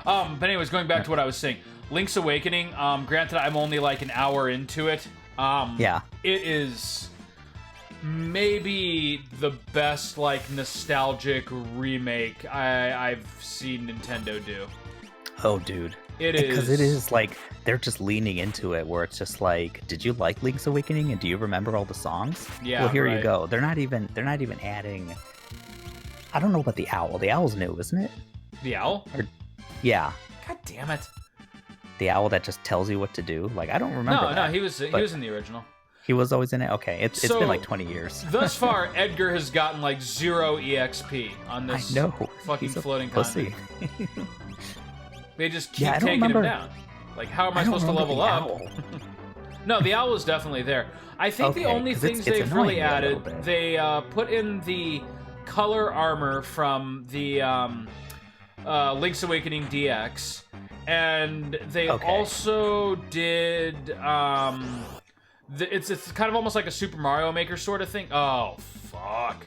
[SPEAKER 1] But anyways, going back to what I was saying, Link's Awakening. Granted, I'm only like an hour into it.
[SPEAKER 2] Yeah.
[SPEAKER 1] It is maybe the best like nostalgic remake I've seen Nintendo do.
[SPEAKER 2] Oh, dude.
[SPEAKER 1] It is
[SPEAKER 2] because it is like they're just leaning into it, where it's just like, did you like Link's Awakening and do you remember all the songs?
[SPEAKER 1] Yeah.
[SPEAKER 2] Well, here
[SPEAKER 1] right.
[SPEAKER 2] you go. They're not even adding. I don't know about the owl. The owl's new, isn't it?
[SPEAKER 1] The owl?
[SPEAKER 2] Yeah.
[SPEAKER 1] God damn it.
[SPEAKER 2] The owl that just tells you what to do. Like, I don't remember.
[SPEAKER 1] No, he was in the original.
[SPEAKER 2] He was always in it? Okay, it's been like 20 years.
[SPEAKER 1] Thus far, Edgar has gotten like 0 EXP on this fucking floating continent. They just keep taking him down. Like, how am I supposed to level up? No, the owl is definitely there. I think the only things they've really added, they put in the color armor from the Link's Awakening DX, and they also did it's kind of almost like a Super Mario Maker sort of thing. Oh fuck.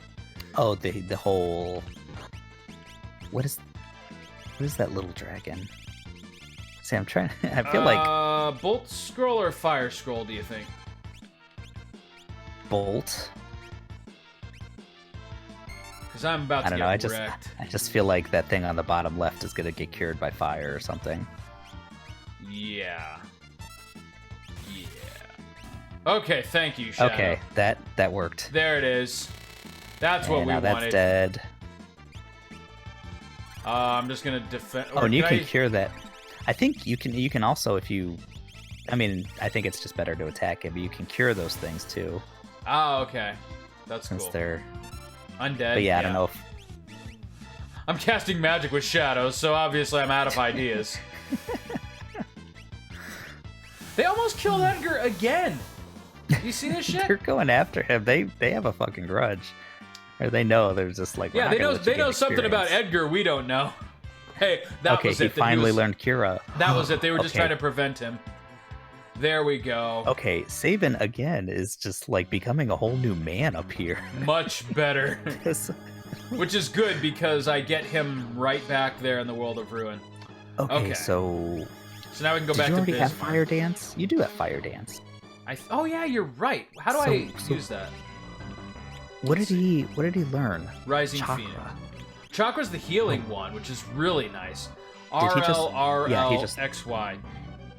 [SPEAKER 2] Oh, the whole what is that little dragon? See, I'm trying. I feel like
[SPEAKER 1] Bolt Scroll or Fire Scroll. Do you think?
[SPEAKER 2] Bolt.
[SPEAKER 1] Because I'm about to get wrecked.
[SPEAKER 2] I just feel like that thing on the bottom left is gonna get cured by fire or something.
[SPEAKER 1] Yeah. Okay, thank you, Shadow.
[SPEAKER 2] Okay, that worked.
[SPEAKER 1] There it is. That's what we wanted.
[SPEAKER 2] Now that's dead.
[SPEAKER 1] I'm just gonna defend.
[SPEAKER 2] Oh, and you can cure that. I think you can also, if you. I mean, I think it's just better to attack it, but you can cure those things too.
[SPEAKER 1] Oh, okay. That's cool.
[SPEAKER 2] Since they're
[SPEAKER 1] undead.
[SPEAKER 2] But yeah, I don't know if.
[SPEAKER 1] I'm casting magic with shadows, so obviously I'm out of ideas. They almost killed Edgar again. You see this shit?
[SPEAKER 2] They're going after him. They have a fucking grudge. Or they know they're just like,
[SPEAKER 1] Yeah, they know something about
[SPEAKER 2] experience.
[SPEAKER 1] Edgar we don't know. Hey, that
[SPEAKER 2] Okay,
[SPEAKER 1] was
[SPEAKER 2] he
[SPEAKER 1] it.
[SPEAKER 2] finally learned Cura.
[SPEAKER 1] That was it. They were just
[SPEAKER 2] Okay.
[SPEAKER 1] trying to prevent him. There we go.
[SPEAKER 2] Okay, Sabin again is just like becoming a whole new man up here.
[SPEAKER 1] Much better.
[SPEAKER 2] This-
[SPEAKER 1] Which is good because I get him right back there in the world of Ruin.
[SPEAKER 2] okay, so
[SPEAKER 1] So now we can go
[SPEAKER 2] did
[SPEAKER 1] back
[SPEAKER 2] you
[SPEAKER 1] to
[SPEAKER 2] already have
[SPEAKER 1] Bismarck.
[SPEAKER 2] Fire Dance? You do have Fire Dance.
[SPEAKER 1] Oh yeah, you're right. How do I
[SPEAKER 2] So-
[SPEAKER 1] use that?
[SPEAKER 2] What did he learn?
[SPEAKER 1] Rising
[SPEAKER 2] Chakra.
[SPEAKER 1] Phoenix. Chakra's the healing one, which is really nice.
[SPEAKER 2] Did he just- yeah, he
[SPEAKER 1] RL,
[SPEAKER 2] just-
[SPEAKER 1] XY.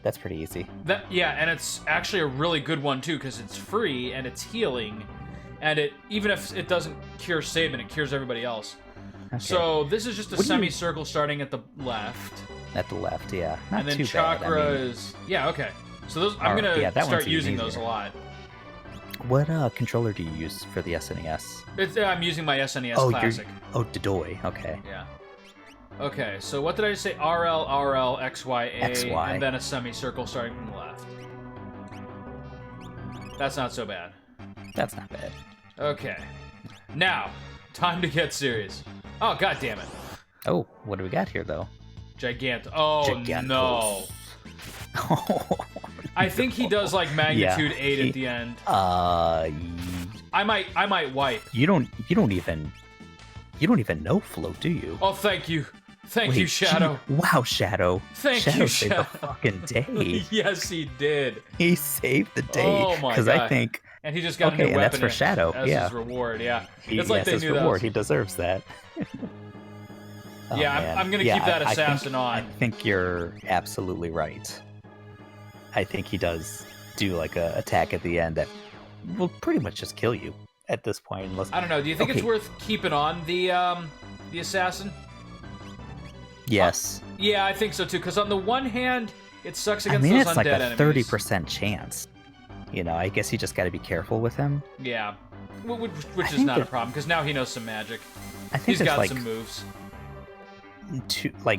[SPEAKER 2] That's pretty easy.
[SPEAKER 1] Yeah, and it's actually a really good one too because it's free and it's healing, and it even if it doesn't cure Sabin, it cures everybody else.
[SPEAKER 2] Okay.
[SPEAKER 1] So this is just a
[SPEAKER 2] What do you-
[SPEAKER 1] semicircle starting at the left,
[SPEAKER 2] At the left, yeah. Not
[SPEAKER 1] and then
[SPEAKER 2] too
[SPEAKER 1] Chakra
[SPEAKER 2] bad. I mean,
[SPEAKER 1] is okay. So those I'm
[SPEAKER 2] Alright,
[SPEAKER 1] gonna
[SPEAKER 2] yeah, that
[SPEAKER 1] start
[SPEAKER 2] one's even
[SPEAKER 1] using those a
[SPEAKER 2] easier.
[SPEAKER 1] lot.
[SPEAKER 2] what controller do you use for the SNES?
[SPEAKER 1] I'm using my SNES
[SPEAKER 2] Oh,
[SPEAKER 1] Classic.
[SPEAKER 2] Dodoy. Okay.
[SPEAKER 1] Yeah. Okay, so what did I just say? RL, RL, XY, A,
[SPEAKER 2] XY.
[SPEAKER 1] and then a semicircle starting from the left. That's not so bad.
[SPEAKER 2] That's not bad.
[SPEAKER 1] Okay. Now, time to get serious. Oh, god damn it.
[SPEAKER 2] Oh, what do we got here though?
[SPEAKER 1] Oh,
[SPEAKER 2] Gigantos.
[SPEAKER 1] no. I think he does like magnitude 8 at the end. I might wipe.
[SPEAKER 2] You don't even know Float, do you?
[SPEAKER 1] Oh, thank you. Thank
[SPEAKER 2] Wait,
[SPEAKER 1] you, Shadow.
[SPEAKER 2] Wow, Shadow.
[SPEAKER 1] Thank
[SPEAKER 2] Shadow
[SPEAKER 1] you,
[SPEAKER 2] saved
[SPEAKER 1] Shadow.
[SPEAKER 2] the fucking day.
[SPEAKER 1] Yes, he did.
[SPEAKER 2] He saved the day.
[SPEAKER 1] Oh my
[SPEAKER 2] Because
[SPEAKER 1] God.
[SPEAKER 2] I think
[SPEAKER 1] And he just got
[SPEAKER 2] Okay,
[SPEAKER 1] a new
[SPEAKER 2] and that's
[SPEAKER 1] weapon
[SPEAKER 2] for Shadow,
[SPEAKER 1] as
[SPEAKER 2] yeah.
[SPEAKER 1] his reward, yeah.
[SPEAKER 2] he,
[SPEAKER 1] It's like
[SPEAKER 2] yes,
[SPEAKER 1] they
[SPEAKER 2] his
[SPEAKER 1] knew
[SPEAKER 2] reward.
[SPEAKER 1] that.
[SPEAKER 2] He deserves that. Oh,
[SPEAKER 1] Yeah,
[SPEAKER 2] man.
[SPEAKER 1] I'm gonna
[SPEAKER 2] Yeah,
[SPEAKER 1] keep that
[SPEAKER 2] I
[SPEAKER 1] assassin on.
[SPEAKER 2] I think you're absolutely right. I think he does do like a attack at the end that will pretty much just kill you at this point. Unless
[SPEAKER 1] I don't know. Do you think it's
[SPEAKER 2] Okay.
[SPEAKER 1] worth keeping on the assassin?
[SPEAKER 2] yes,
[SPEAKER 1] Yeah, I think so too. Because on the one hand, it sucks
[SPEAKER 2] I
[SPEAKER 1] against
[SPEAKER 2] mean
[SPEAKER 1] those
[SPEAKER 2] it's
[SPEAKER 1] undead
[SPEAKER 2] like a
[SPEAKER 1] enemies.
[SPEAKER 2] 30% chance. You know, I guess you just got to be careful with him.
[SPEAKER 1] Yeah, which is
[SPEAKER 2] think
[SPEAKER 1] not a
[SPEAKER 2] that-
[SPEAKER 1] problem because now he knows some magic.
[SPEAKER 2] I think
[SPEAKER 1] He's
[SPEAKER 2] there's
[SPEAKER 1] got
[SPEAKER 2] like
[SPEAKER 1] some moves.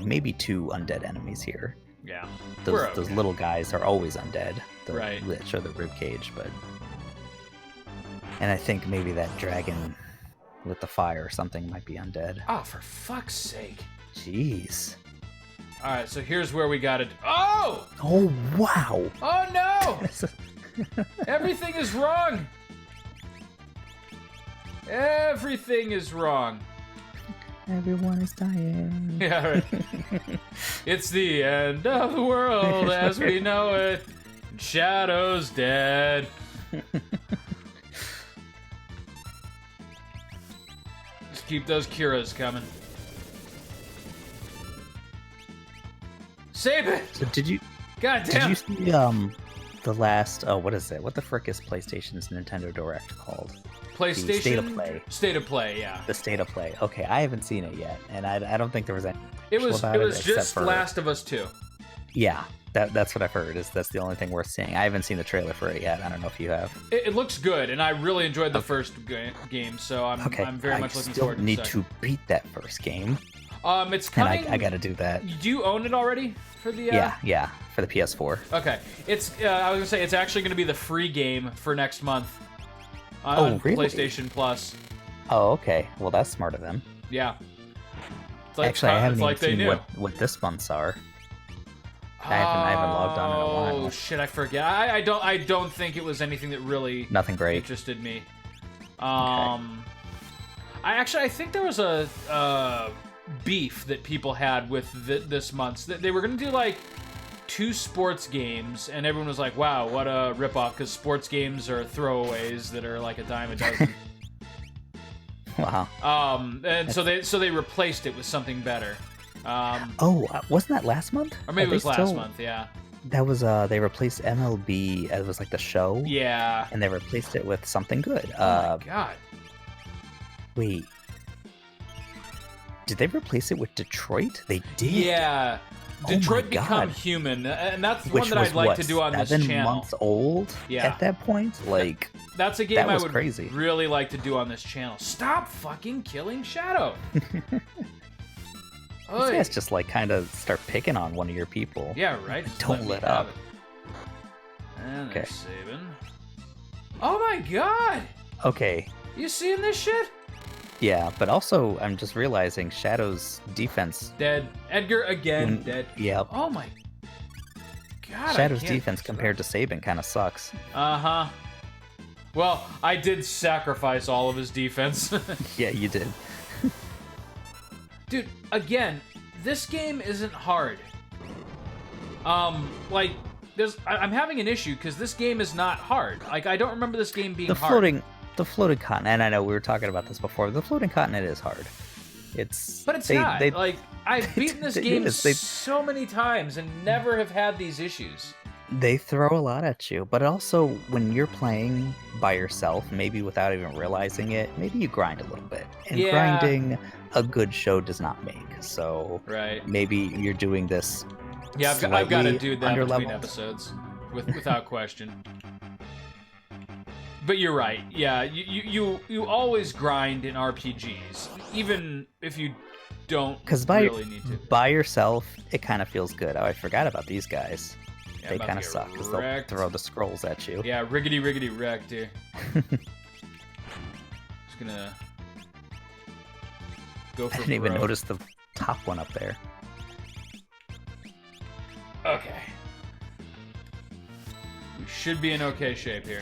[SPEAKER 2] maybe two undead enemies here.
[SPEAKER 1] Yeah,
[SPEAKER 2] Those
[SPEAKER 1] we're
[SPEAKER 2] those
[SPEAKER 1] okay.
[SPEAKER 2] little guys are always undead. The
[SPEAKER 1] Right.
[SPEAKER 2] Lich or the ribcage, but and I think maybe that dragon with the fire or something might be undead.
[SPEAKER 1] Oh, for fuck's sake!
[SPEAKER 2] Jeez.
[SPEAKER 1] All right, so here's where we got to. Oh!
[SPEAKER 2] Oh wow.
[SPEAKER 1] Oh no!
[SPEAKER 2] This is-
[SPEAKER 1] Everything is wrong. Everything is wrong.
[SPEAKER 2] Everyone is dying.
[SPEAKER 1] Yeah, right. It's the end of the world as we know it. Shadow's dead. Just keep those Curas coming. Save it!
[SPEAKER 2] So did you
[SPEAKER 1] God damn!
[SPEAKER 2] see the last what is it? What the frick is PlayStation's Nintendo Direct called?
[SPEAKER 1] PlayStation?
[SPEAKER 2] the State of Play.
[SPEAKER 1] State of Play, yeah.
[SPEAKER 2] The State of Play. Okay, I haven't seen it yet, and I don't think there was any.
[SPEAKER 1] It was
[SPEAKER 2] about it,
[SPEAKER 1] just
[SPEAKER 2] except for-
[SPEAKER 1] Last of Us 2.
[SPEAKER 2] Yeah, that's what I've heard. That's the only thing worth seeing. I haven't seen the trailer for it yet. I don't know if you have.
[SPEAKER 1] It looks good, and I really enjoyed the first game, so I'm very much looking
[SPEAKER 2] still
[SPEAKER 1] forward to
[SPEAKER 2] need
[SPEAKER 1] the
[SPEAKER 2] to beat that first game,
[SPEAKER 1] It's
[SPEAKER 2] and
[SPEAKER 1] coming.
[SPEAKER 2] I got to do that.
[SPEAKER 1] Do you own it already for the?
[SPEAKER 2] Yeah, for the PS4.
[SPEAKER 1] Okay, it's. I was gonna say it's actually gonna be the free game for next month.
[SPEAKER 2] Oh,
[SPEAKER 1] On
[SPEAKER 2] really?
[SPEAKER 1] PlayStation Plus.
[SPEAKER 2] Oh, okay. Well, that's smart of them.
[SPEAKER 1] Yeah. It's like,
[SPEAKER 2] Actually, I
[SPEAKER 1] it's
[SPEAKER 2] haven't
[SPEAKER 1] like
[SPEAKER 2] even
[SPEAKER 1] they
[SPEAKER 2] seen
[SPEAKER 1] knew.
[SPEAKER 2] what this month's are. I haven't logged on in a while.
[SPEAKER 1] Oh shit! I forget. I don't think it was anything that really
[SPEAKER 2] Nothing great.
[SPEAKER 1] interested me. I think there was a beef that people had with this month's. They were gonna do like 2 sports games, and everyone was like, "Wow, what a ripoff!" Because sports games are throwaways that are like a dime a dozen.
[SPEAKER 2] Wow.
[SPEAKER 1] And so they replaced it with something better.
[SPEAKER 2] Oh, wasn't that last month?
[SPEAKER 1] Or maybe
[SPEAKER 2] Are
[SPEAKER 1] it was
[SPEAKER 2] they
[SPEAKER 1] last
[SPEAKER 2] still-
[SPEAKER 1] month. Yeah.
[SPEAKER 2] That was they replaced MLB as was like the show.
[SPEAKER 1] Yeah.
[SPEAKER 2] And they replaced it with something good.
[SPEAKER 1] Oh my god.
[SPEAKER 2] Wait. Did they replace it with Detroit? They did.
[SPEAKER 1] Yeah.
[SPEAKER 2] Oh my
[SPEAKER 1] Detroit
[SPEAKER 2] God.
[SPEAKER 1] Become Human, and that's
[SPEAKER 2] Which
[SPEAKER 1] one that
[SPEAKER 2] was
[SPEAKER 1] I'd like
[SPEAKER 2] what,
[SPEAKER 1] to do on this
[SPEAKER 2] 7
[SPEAKER 1] channel.
[SPEAKER 2] months old
[SPEAKER 1] Yeah.
[SPEAKER 2] at that point? Like,
[SPEAKER 1] That's a game
[SPEAKER 2] That
[SPEAKER 1] I
[SPEAKER 2] was
[SPEAKER 1] would
[SPEAKER 2] crazy.
[SPEAKER 1] really like to do on this channel. Stop fucking killing Shadow.
[SPEAKER 2] these
[SPEAKER 1] Oy.
[SPEAKER 2] guys just like kind of start picking on one of your people.
[SPEAKER 1] Yeah, right. Just
[SPEAKER 2] Don't
[SPEAKER 1] me
[SPEAKER 2] let
[SPEAKER 1] have
[SPEAKER 2] up.
[SPEAKER 1] it. And
[SPEAKER 2] Okay.
[SPEAKER 1] there's Sabin. Oh my god!
[SPEAKER 2] Okay.
[SPEAKER 1] You seeing this shit?
[SPEAKER 2] Yeah, but also I'm just realizing Shadow's defense.
[SPEAKER 1] Dead. Edgar again. Dead.
[SPEAKER 2] Yeah.
[SPEAKER 1] Oh my god.
[SPEAKER 2] Shadow's defense compared to Sabin kind of sucks.
[SPEAKER 1] Uh-huh. Well, I did sacrifice all of his defense.
[SPEAKER 2] Yeah, you did.
[SPEAKER 1] Dude, again, this game isn't hard. Like, I'm having an issue because this game is not hard. Like, I don't remember this game being hard.
[SPEAKER 2] The floating continent, and I know we were talking about this before, the floating continent is hard.
[SPEAKER 1] But it's not. Like, I've beaten this game so many times and never have had these issues.
[SPEAKER 2] They throw a lot at you, but also when you're playing by yourself, maybe without even realizing it, maybe you grind a little bit. And grinding a good show does not make. So maybe you're doing this.
[SPEAKER 1] Yeah, I've got to do that
[SPEAKER 2] between
[SPEAKER 1] episodes, without question. But you're right. Yeah, you always grind in RPGs, even if you don't really need to.
[SPEAKER 2] By yourself, it kind of feels good. Oh, I forgot about these guys.
[SPEAKER 1] Yeah,
[SPEAKER 2] they kind of suck because they'll throw the scrolls at you.
[SPEAKER 1] Yeah, riggedy wrecked, dude. Just gonna go for
[SPEAKER 2] I didn't even notice the top one up there.
[SPEAKER 1] Okay. We should be in okay shape here.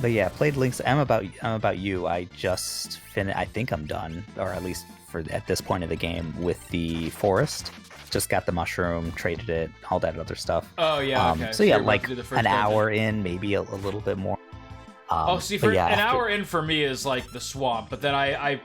[SPEAKER 2] But yeah, played Link's. I'm about you. I just finished. I think I'm done, or at least at this point of the game, with the forest. Just got the mushroom, traded it, all that other stuff.
[SPEAKER 1] Oh yeah. Okay.
[SPEAKER 2] So yeah, like an hour in, maybe a little bit more.
[SPEAKER 1] An hour in for me is like the swamp, but then I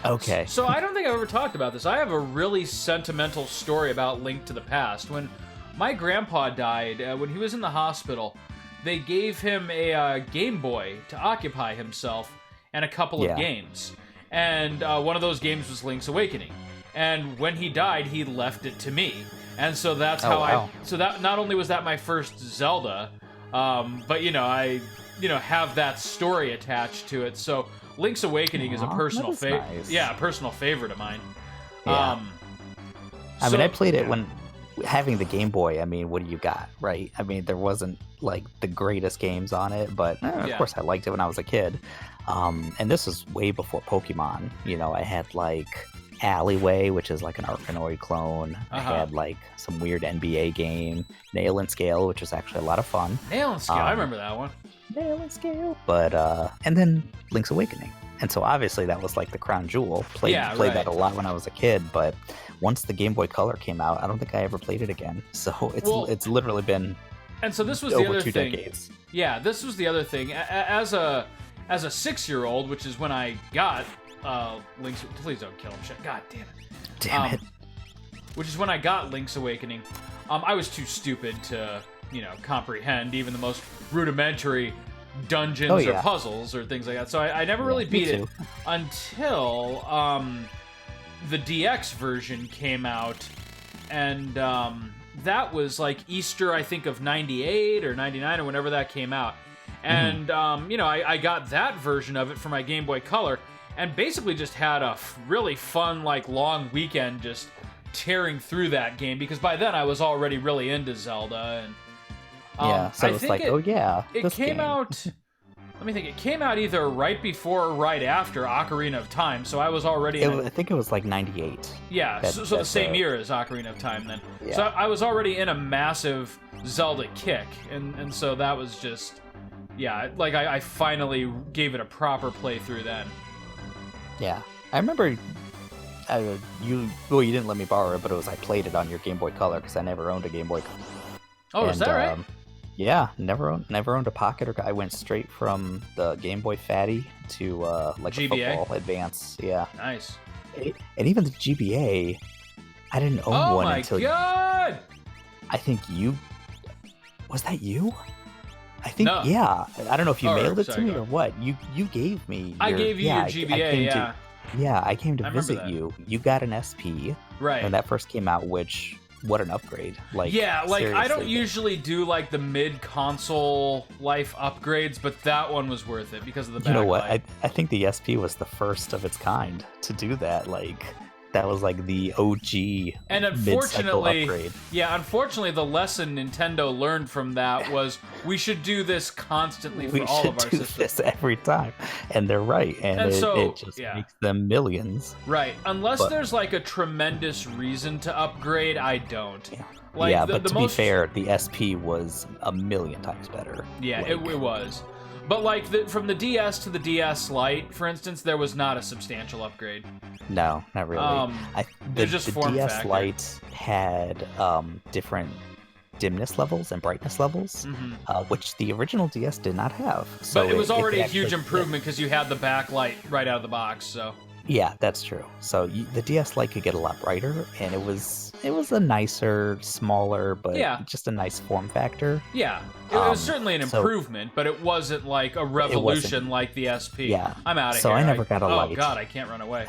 [SPEAKER 2] Okay.
[SPEAKER 1] So I don't think I've ever talked about this. I have a really sentimental story about Link to the Past. When my grandpa died, when he was in the hospital, they gave him a Game Boy to occupy himself and a couple of games. And one of those games was Link's Awakening. And when he died, he left it to me. And so that's how So that not only was that my first Zelda, but I have that story attached to it. So Link's Awakening is a personal favorite. Nice. Yeah, a personal favorite of mine.
[SPEAKER 2] Yeah. I mean, I played it when having the Game Boy. I mean, what do you got, right? I mean, there wasn't like the greatest games on it, but of course I liked it when I was a kid. And this was way before Pokemon. I had like Alleyway, which is like an Arkanoid clone. I had like some weird NBA game, Nail and Scale, which was actually a lot of fun.
[SPEAKER 1] Nail and Scale, I remember that one.
[SPEAKER 2] Nail and Scale. But and then Link's Awakening. And so obviously that was like the crown jewel. Played that a lot when I was a kid, but once the Game Boy Color came out, I don't think I ever played it again. So it's literally been
[SPEAKER 1] so this was
[SPEAKER 2] over
[SPEAKER 1] the other
[SPEAKER 2] 2
[SPEAKER 1] thing.
[SPEAKER 2] decades.
[SPEAKER 1] Yeah, this was the other thing. As a 6-year-old, which is when I got Link's... Please don't kill him, shit. God damn it.
[SPEAKER 2] Damn it.
[SPEAKER 1] Which is when I got Link's Awakening. I was too stupid to, comprehend even the most rudimentary dungeons or puzzles or things like that. So I never really beat it until the DX version came out, and that was like Easter, I think, of 98 or 99 or whenever that came out. And, I got that version of it for my Game Boy Color, and basically just had a really fun, like, long weekend just tearing through that game, because by then I was already really into Zelda. And
[SPEAKER 2] so it's like,
[SPEAKER 1] it came out... Let me think. It came out either right before or right after Ocarina of Time, so I was already...
[SPEAKER 2] I think it was like 98.
[SPEAKER 1] Yeah, so the same year as Ocarina of Time then. Yeah. So I was already in a massive Zelda kick, and so that was just... Yeah, like I finally gave it a proper playthrough then.
[SPEAKER 2] Yeah, I remember you didn't let me borrow it, but I played it on your Game Boy Color because I never owned a Game Boy Color.
[SPEAKER 1] Oh, is that right?
[SPEAKER 2] Yeah, never owned a Pocket, or I went straight from the Game Boy Fatty to like
[SPEAKER 1] GBA?
[SPEAKER 2] a Football Advance. Yeah,
[SPEAKER 1] nice.
[SPEAKER 2] And even the GBA, I didn't own one until.
[SPEAKER 1] Oh my god!
[SPEAKER 2] I think you. Was that you? I think yeah. I don't know if you mailed it to me or what. You gave me.
[SPEAKER 1] I gave you your GBA.
[SPEAKER 2] I came to visit you. You got an SP,
[SPEAKER 1] right?
[SPEAKER 2] When that first came out, which. What an upgrade.
[SPEAKER 1] I don't usually do like the mid-console life upgrades, but that one was worth it because of the backlight.
[SPEAKER 2] You know what? I think the SP was the first of its kind to do that. Like, That was like the OG
[SPEAKER 1] and
[SPEAKER 2] mid-cycle upgrade.
[SPEAKER 1] Unfortunately, the lesson Nintendo learned from that was we should do this constantly for all of our systems.
[SPEAKER 2] We should do this every time, and they're right, and it just makes them millions.
[SPEAKER 1] Right, unless there's like a tremendous reason to upgrade, I don't.
[SPEAKER 2] Yeah.
[SPEAKER 1] Like,
[SPEAKER 2] but to be fair, the SP was a million times better.
[SPEAKER 1] Yeah, it was. But like from the DS to the DS Lite, for instance, there was not a substantial upgrade.
[SPEAKER 2] No, not really. The DS Lite had different dimness levels and brightness levels, which the original DS did not have. So
[SPEAKER 1] but it was already a huge improvement because you had the backlight right out of the box. So
[SPEAKER 2] yeah, that's true. So the DS Lite could get a lot brighter, and it was a nicer, smaller, but just a nice form factor.
[SPEAKER 1] Yeah, it was certainly an improvement, but it wasn't like a revolution like the SP.
[SPEAKER 2] Yeah,
[SPEAKER 1] I'm out of here.
[SPEAKER 2] So I never got a Lite.
[SPEAKER 1] Oh god, I can't run away.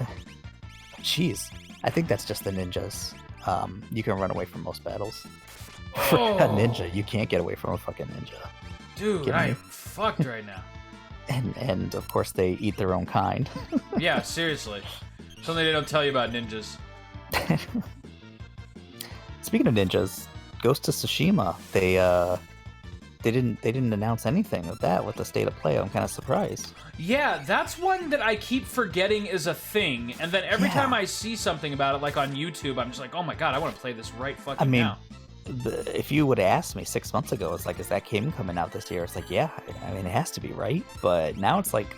[SPEAKER 2] Jeez, I think that's just the ninjas. You can run away from most battles. For a ninja, you can't get away from a fucking ninja.
[SPEAKER 1] Dude, I'm fucked right now.
[SPEAKER 2] And of course they eat their own kind.
[SPEAKER 1] Yeah, seriously. Something they don't tell you about ninjas.
[SPEAKER 2] Speaking of ninjas, Ghost of Tsushima, they didn't announce anything of that with the state of play. I'm kind of surprised.
[SPEAKER 1] Yeah, that's one that I keep forgetting is a thing, and then every time I see something about it, like on YouTube, I'm just like, oh my god, I want to play this right fucking now.
[SPEAKER 2] If you would have asked me 6 months ago, it's like, is that game coming out this year? It's like, yeah, I mean, it has to be, right? But now it's like,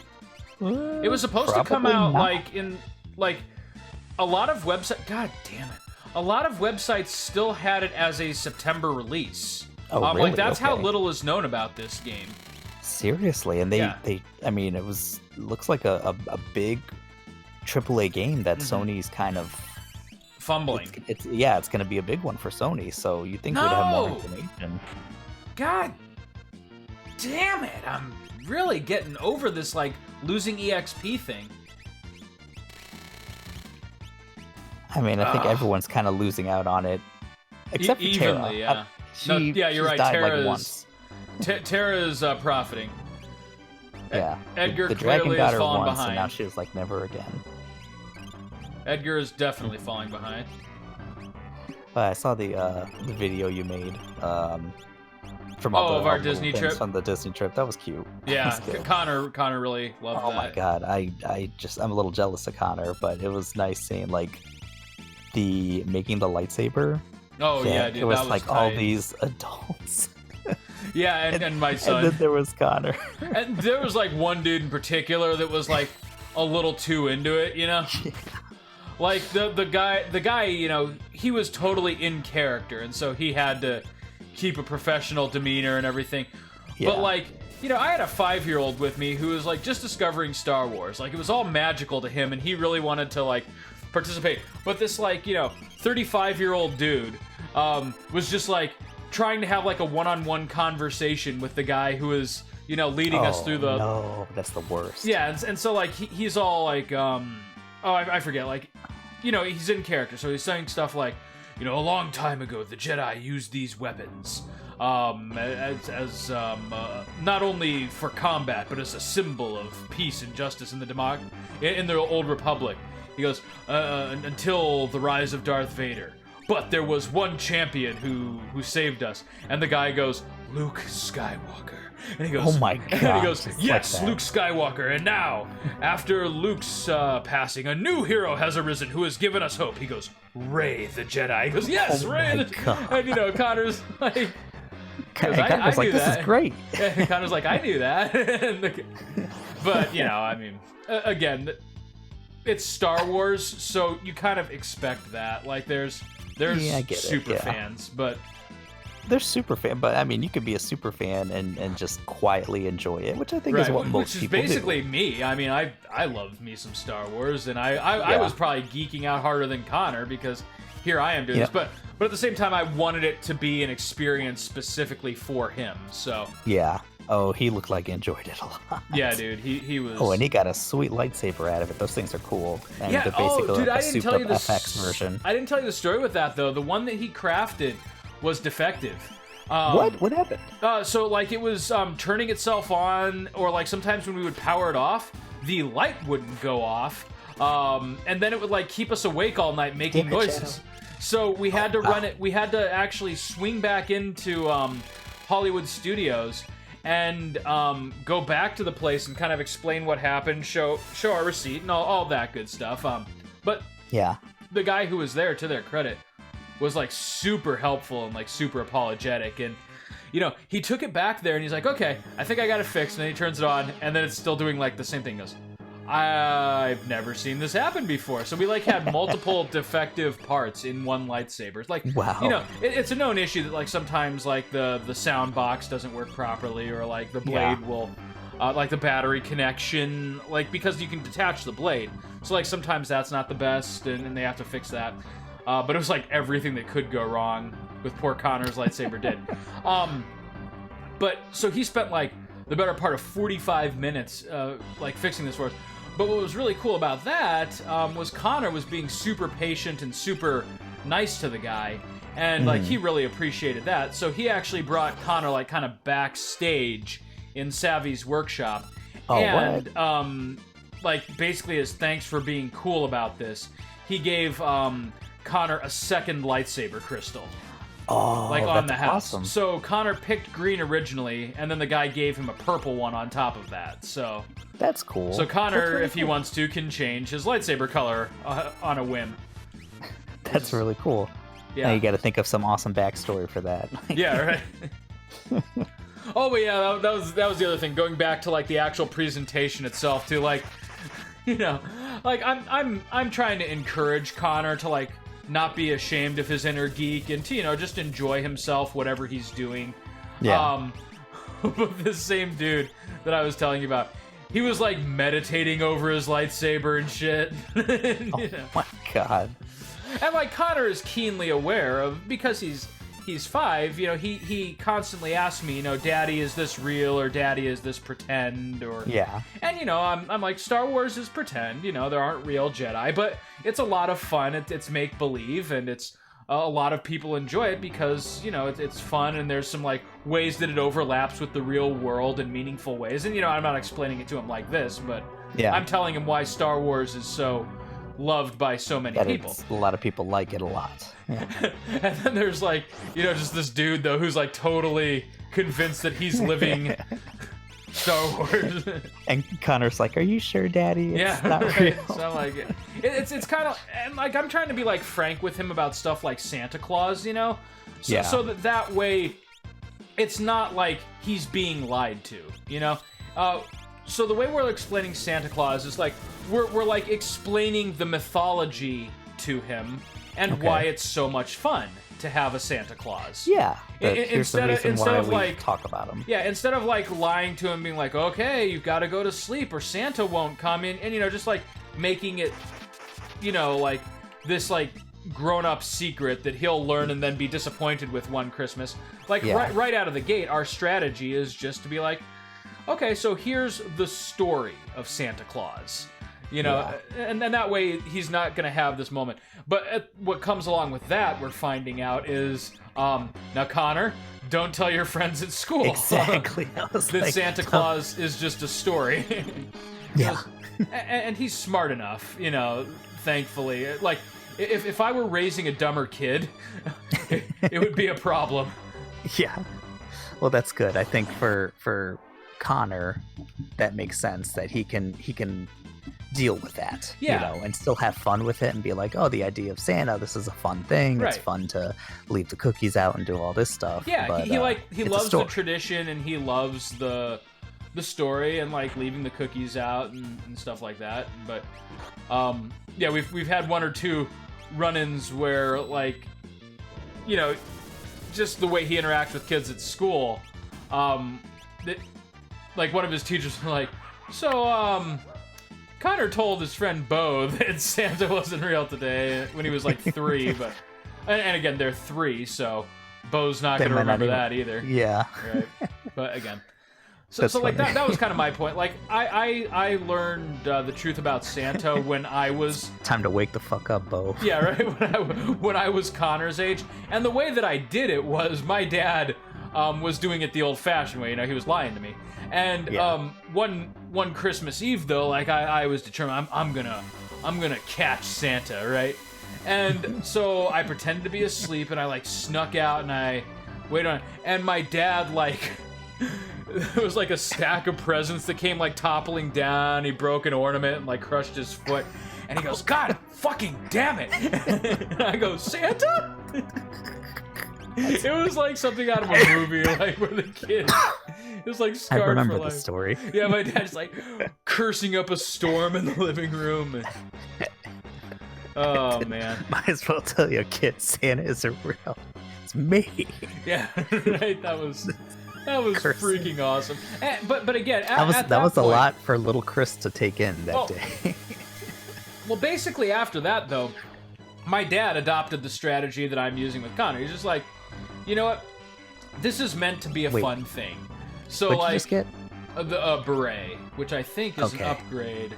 [SPEAKER 1] it was supposed to come out like in like a lot of websites. God damn it! A lot of websites still had it as a September release.
[SPEAKER 2] Oh, really?
[SPEAKER 1] Like that's how little is known about this game.
[SPEAKER 2] Seriously, and they I mean, looks like a big AAA game that Sony's kind of
[SPEAKER 1] fumbling.
[SPEAKER 2] It's going to be a big one for Sony, so you think we'd have more information.
[SPEAKER 1] God damn it, I'm really getting over this, like, losing EXP thing.
[SPEAKER 2] I mean, I think everyone's kind of losing out on it. Except for Terra.
[SPEAKER 1] Yeah. You're right, Terra is profiting.
[SPEAKER 2] Yeah.
[SPEAKER 1] Edgar
[SPEAKER 2] the dragon
[SPEAKER 1] clearly
[SPEAKER 2] got
[SPEAKER 1] is
[SPEAKER 2] her
[SPEAKER 1] falling
[SPEAKER 2] once,
[SPEAKER 1] behind.
[SPEAKER 2] and now she's like, never again.
[SPEAKER 1] Edgar is definitely falling behind.
[SPEAKER 2] I saw the video you made from
[SPEAKER 1] of our Disney trip.
[SPEAKER 2] From the Disney trip, that was cute.
[SPEAKER 1] Yeah, Connor really loved that.
[SPEAKER 2] Oh my god, I'm a little jealous of Connor, but it was nice seeing like the making the lightsaber.
[SPEAKER 1] Oh yeah, dude,
[SPEAKER 2] it was
[SPEAKER 1] that was
[SPEAKER 2] like
[SPEAKER 1] tight.
[SPEAKER 2] All these adults.
[SPEAKER 1] Yeah, and my son.
[SPEAKER 2] And then there was Connor.
[SPEAKER 1] And there was like one dude in particular that was like a little too into it, you know.
[SPEAKER 2] Yeah.
[SPEAKER 1] Like the guy, you know, he was totally in character, and so he had to keep a professional demeanor and everything. Yeah. But like, you know, I had a 5-year-old with me who was like just discovering Star Wars. Like it was all magical to him, and he really wanted to like participate. But this like, you know, 35-year-old dude was just like trying to have like a one-on-one conversation with the guy who was, you know, leading us through the.
[SPEAKER 2] No, that's the worst.
[SPEAKER 1] Yeah, and so like he's all like I forget, like, you know, he's in character, so he's saying stuff like, you know, a long time ago, the Jedi used these weapons, as not only for combat, but as a symbol of peace and justice in the Old Republic. He goes, until the rise of Darth Vader. But there was one champion who saved us. And the guy goes, Luke Skywalker. And he goes,
[SPEAKER 2] oh my god.
[SPEAKER 1] And he goes, yes, like Luke Skywalker. And now, after Luke's passing, a new hero has arisen who has given us hope. He goes, Rey the Jedi. He goes, yes, Rey the Jedi. And, you know, Connor's like...
[SPEAKER 2] Connor's like, this is great.
[SPEAKER 1] And Connor's like, I knew that. But, you know, I mean, again, it's Star Wars, so you kind of expect that. Like, there's super fans, but...
[SPEAKER 2] They're super fan, but I mean, you could be a super fan and just quietly enjoy it, which I think is what most people do.
[SPEAKER 1] Which is basically me. I mean, I love me some Star Wars, and I was probably geeking out harder than Connor because here I am doing this. But at the same time, I wanted it to be an experience specifically for him. So
[SPEAKER 2] yeah. Oh, he looked like he enjoyed it a lot.
[SPEAKER 1] Yeah, dude, he was.
[SPEAKER 2] Oh, and he got a sweet lightsaber out of it. Those things are cool. And
[SPEAKER 1] yeah.
[SPEAKER 2] They're basically
[SPEAKER 1] dude,
[SPEAKER 2] like
[SPEAKER 1] I didn't tell you this
[SPEAKER 2] FX version.
[SPEAKER 1] I didn't tell you the story with that though. The one that he crafted was defective.
[SPEAKER 2] What happened?
[SPEAKER 1] So like it was turning itself on, or like sometimes when we would power it off, the light wouldn't go off. And then it would like keep us awake all night making noises. So we had to run it. We had to actually swing back into Hollywood Studios and go back to the place and kind of explain what happened, show our receipt and all that good stuff. But
[SPEAKER 2] yeah,
[SPEAKER 1] the guy who was there, to their credit, was like super helpful and like super apologetic. And you know, he took it back there and he's like, okay, I think I got it fixed. And then he turns it on and then it's still doing like the same thing. He goes, I've never seen this happen before. So we like had multiple defective parts in one lightsaber. It's like,
[SPEAKER 2] wow.
[SPEAKER 1] You know, it's a known issue that like sometimes like the sound box doesn't work properly, or like the blade will, like the battery connection, like because you can detach the blade. So like sometimes that's not the best, and they have to fix that. But it was like everything that could go wrong with poor Connor's lightsaber did. But so he spent like the better part of 45 minutes like fixing this for us. But what was really cool about that was Connor was being super patient and super nice to the guy, and like he really appreciated that. So he actually brought Connor like kind of backstage in Savvy's workshop, and like basically as thanks for being cool about this, he gave Connor a second lightsaber crystal.
[SPEAKER 2] Oh,
[SPEAKER 1] like on the house.
[SPEAKER 2] Awesome.
[SPEAKER 1] So Connor picked green originally, and then the guy gave him a purple one on top of that. So
[SPEAKER 2] that's cool.
[SPEAKER 1] So Connor, really if he wants to, can change his lightsaber color on a whim.
[SPEAKER 2] That's really cool. Yeah, now you got to think of some awesome backstory for that.
[SPEAKER 1] Yeah, right. Oh, but yeah, that was the other thing. Going back to like the actual presentation itself, too. Like, you know, like I'm trying to encourage Connor to like not be ashamed of his inner geek and to, you know, just enjoy himself, whatever he's doing.
[SPEAKER 2] Yeah.
[SPEAKER 1] But this same dude that I was telling you about, he was like meditating over his lightsaber and shit.
[SPEAKER 2] Oh my god.
[SPEAKER 1] And like Connor is keenly aware of, because he's 5, you know, he constantly asks me, you know, Daddy, is this real, or Daddy, is this pretend, or
[SPEAKER 2] yeah.
[SPEAKER 1] And you know, I'm like, Star Wars is pretend, you know, there aren't real Jedi, but it's a lot of fun. It's make believe, and it's a lot of people enjoy it because, you know, it's fun, and there's some like ways that it overlaps with the real world in meaningful ways. And you know, I'm not explaining it to him like this, but yeah, I'm telling him why Star Wars is so loved by so many people.
[SPEAKER 2] A lot of people like it a lot. Yeah.
[SPEAKER 1] And then there's like, you know, just this dude though who's like totally convinced that he's living Star Wars.
[SPEAKER 2] And Connor's like, "Are you sure, Daddy? It's not
[SPEAKER 1] right.
[SPEAKER 2] real."
[SPEAKER 1] So like, it's kind of, and like I'm trying to be like frank with him about stuff like Santa Claus, you know, so that way, it's not like he's being lied to, you know. So the way we're explaining Santa Claus is like we're like explaining the mythology to him and why it's so much fun to have a Santa Claus.
[SPEAKER 2] Yeah.
[SPEAKER 1] Instead of like
[SPEAKER 2] talk about him.
[SPEAKER 1] Yeah, instead of like lying to him, being like, okay, you've got to go to sleep or Santa won't come in, and you know, just like making it, you know, like this like grown-up secret that he'll learn and then be disappointed with one Christmas. Like right out of the gate, our strategy is just to be like, okay, so here's the story of Santa Claus. You know, and that way he's not going to have this moment. But what comes along with that, we're finding out, is, now Connor, don't tell your friends at school.
[SPEAKER 2] Exactly.
[SPEAKER 1] That like, Santa Claus is just a story.
[SPEAKER 2] Yeah.
[SPEAKER 1] And he's smart enough, you know, thankfully. Like, if I were raising a dumber kid, it would be a problem.
[SPEAKER 2] Yeah. Well, that's good. I think for Connor, that makes sense that he can deal with that, you know, and still have fun with it and be like, oh, the idea of Santa, this is a fun thing. Right. It's fun to leave the cookies out and do all this stuff.
[SPEAKER 1] Yeah,
[SPEAKER 2] but,
[SPEAKER 1] he loves the tradition, and he loves the story and like leaving the cookies out and stuff like that. But yeah, we've had one or two run-ins where, like, you know, just the way he interacts with kids at school, that, like, one of his teachers was like, so Connor told his friend Bo that Santa wasn't real today when he was like 3, but and again, they're 3, so Bo's not going to remember that either.
[SPEAKER 2] Yeah.
[SPEAKER 1] Right. But again, so like that was kind of my point. Like I learned the truth about Santa when I was
[SPEAKER 2] time to wake the fuck up, Bo. Yeah,
[SPEAKER 1] right. When I was Connor's age, and the way that I did it was my dad was doing it the old-fashioned way. You know, he was lying to me. And one Christmas Eve though, like I was determined I'm I'm gonna catch Santa, right? And so I pretended to be asleep, and I like snuck out, and I waited on. And my dad like, it was like a stack of presents that came like toppling down. He broke an ornament and like crushed his foot, and he goes, "God, fucking damn it!" And I go, "Santa." It was like something out of a movie, like where the kid. It was like scarred
[SPEAKER 2] I remember
[SPEAKER 1] for
[SPEAKER 2] the
[SPEAKER 1] life.
[SPEAKER 2] story.
[SPEAKER 1] Yeah, my dad's like cursing up a storm in the living room. And... Oh man!
[SPEAKER 2] Might as well tell you, kid, Santa isn't real. It's me.
[SPEAKER 1] Yeah, right. That was
[SPEAKER 2] Cursing.
[SPEAKER 1] freaking awesome. But again,
[SPEAKER 2] That was
[SPEAKER 1] point,
[SPEAKER 2] a lot for little Chris to take in that day.
[SPEAKER 1] Well, basically after that though, my dad adopted the strategy that I'm using with Connor. He's just like, you know what? This is meant to be a fun thing. So
[SPEAKER 2] What'd
[SPEAKER 1] like,
[SPEAKER 2] you just get?
[SPEAKER 1] The beret, which I think is an upgrade,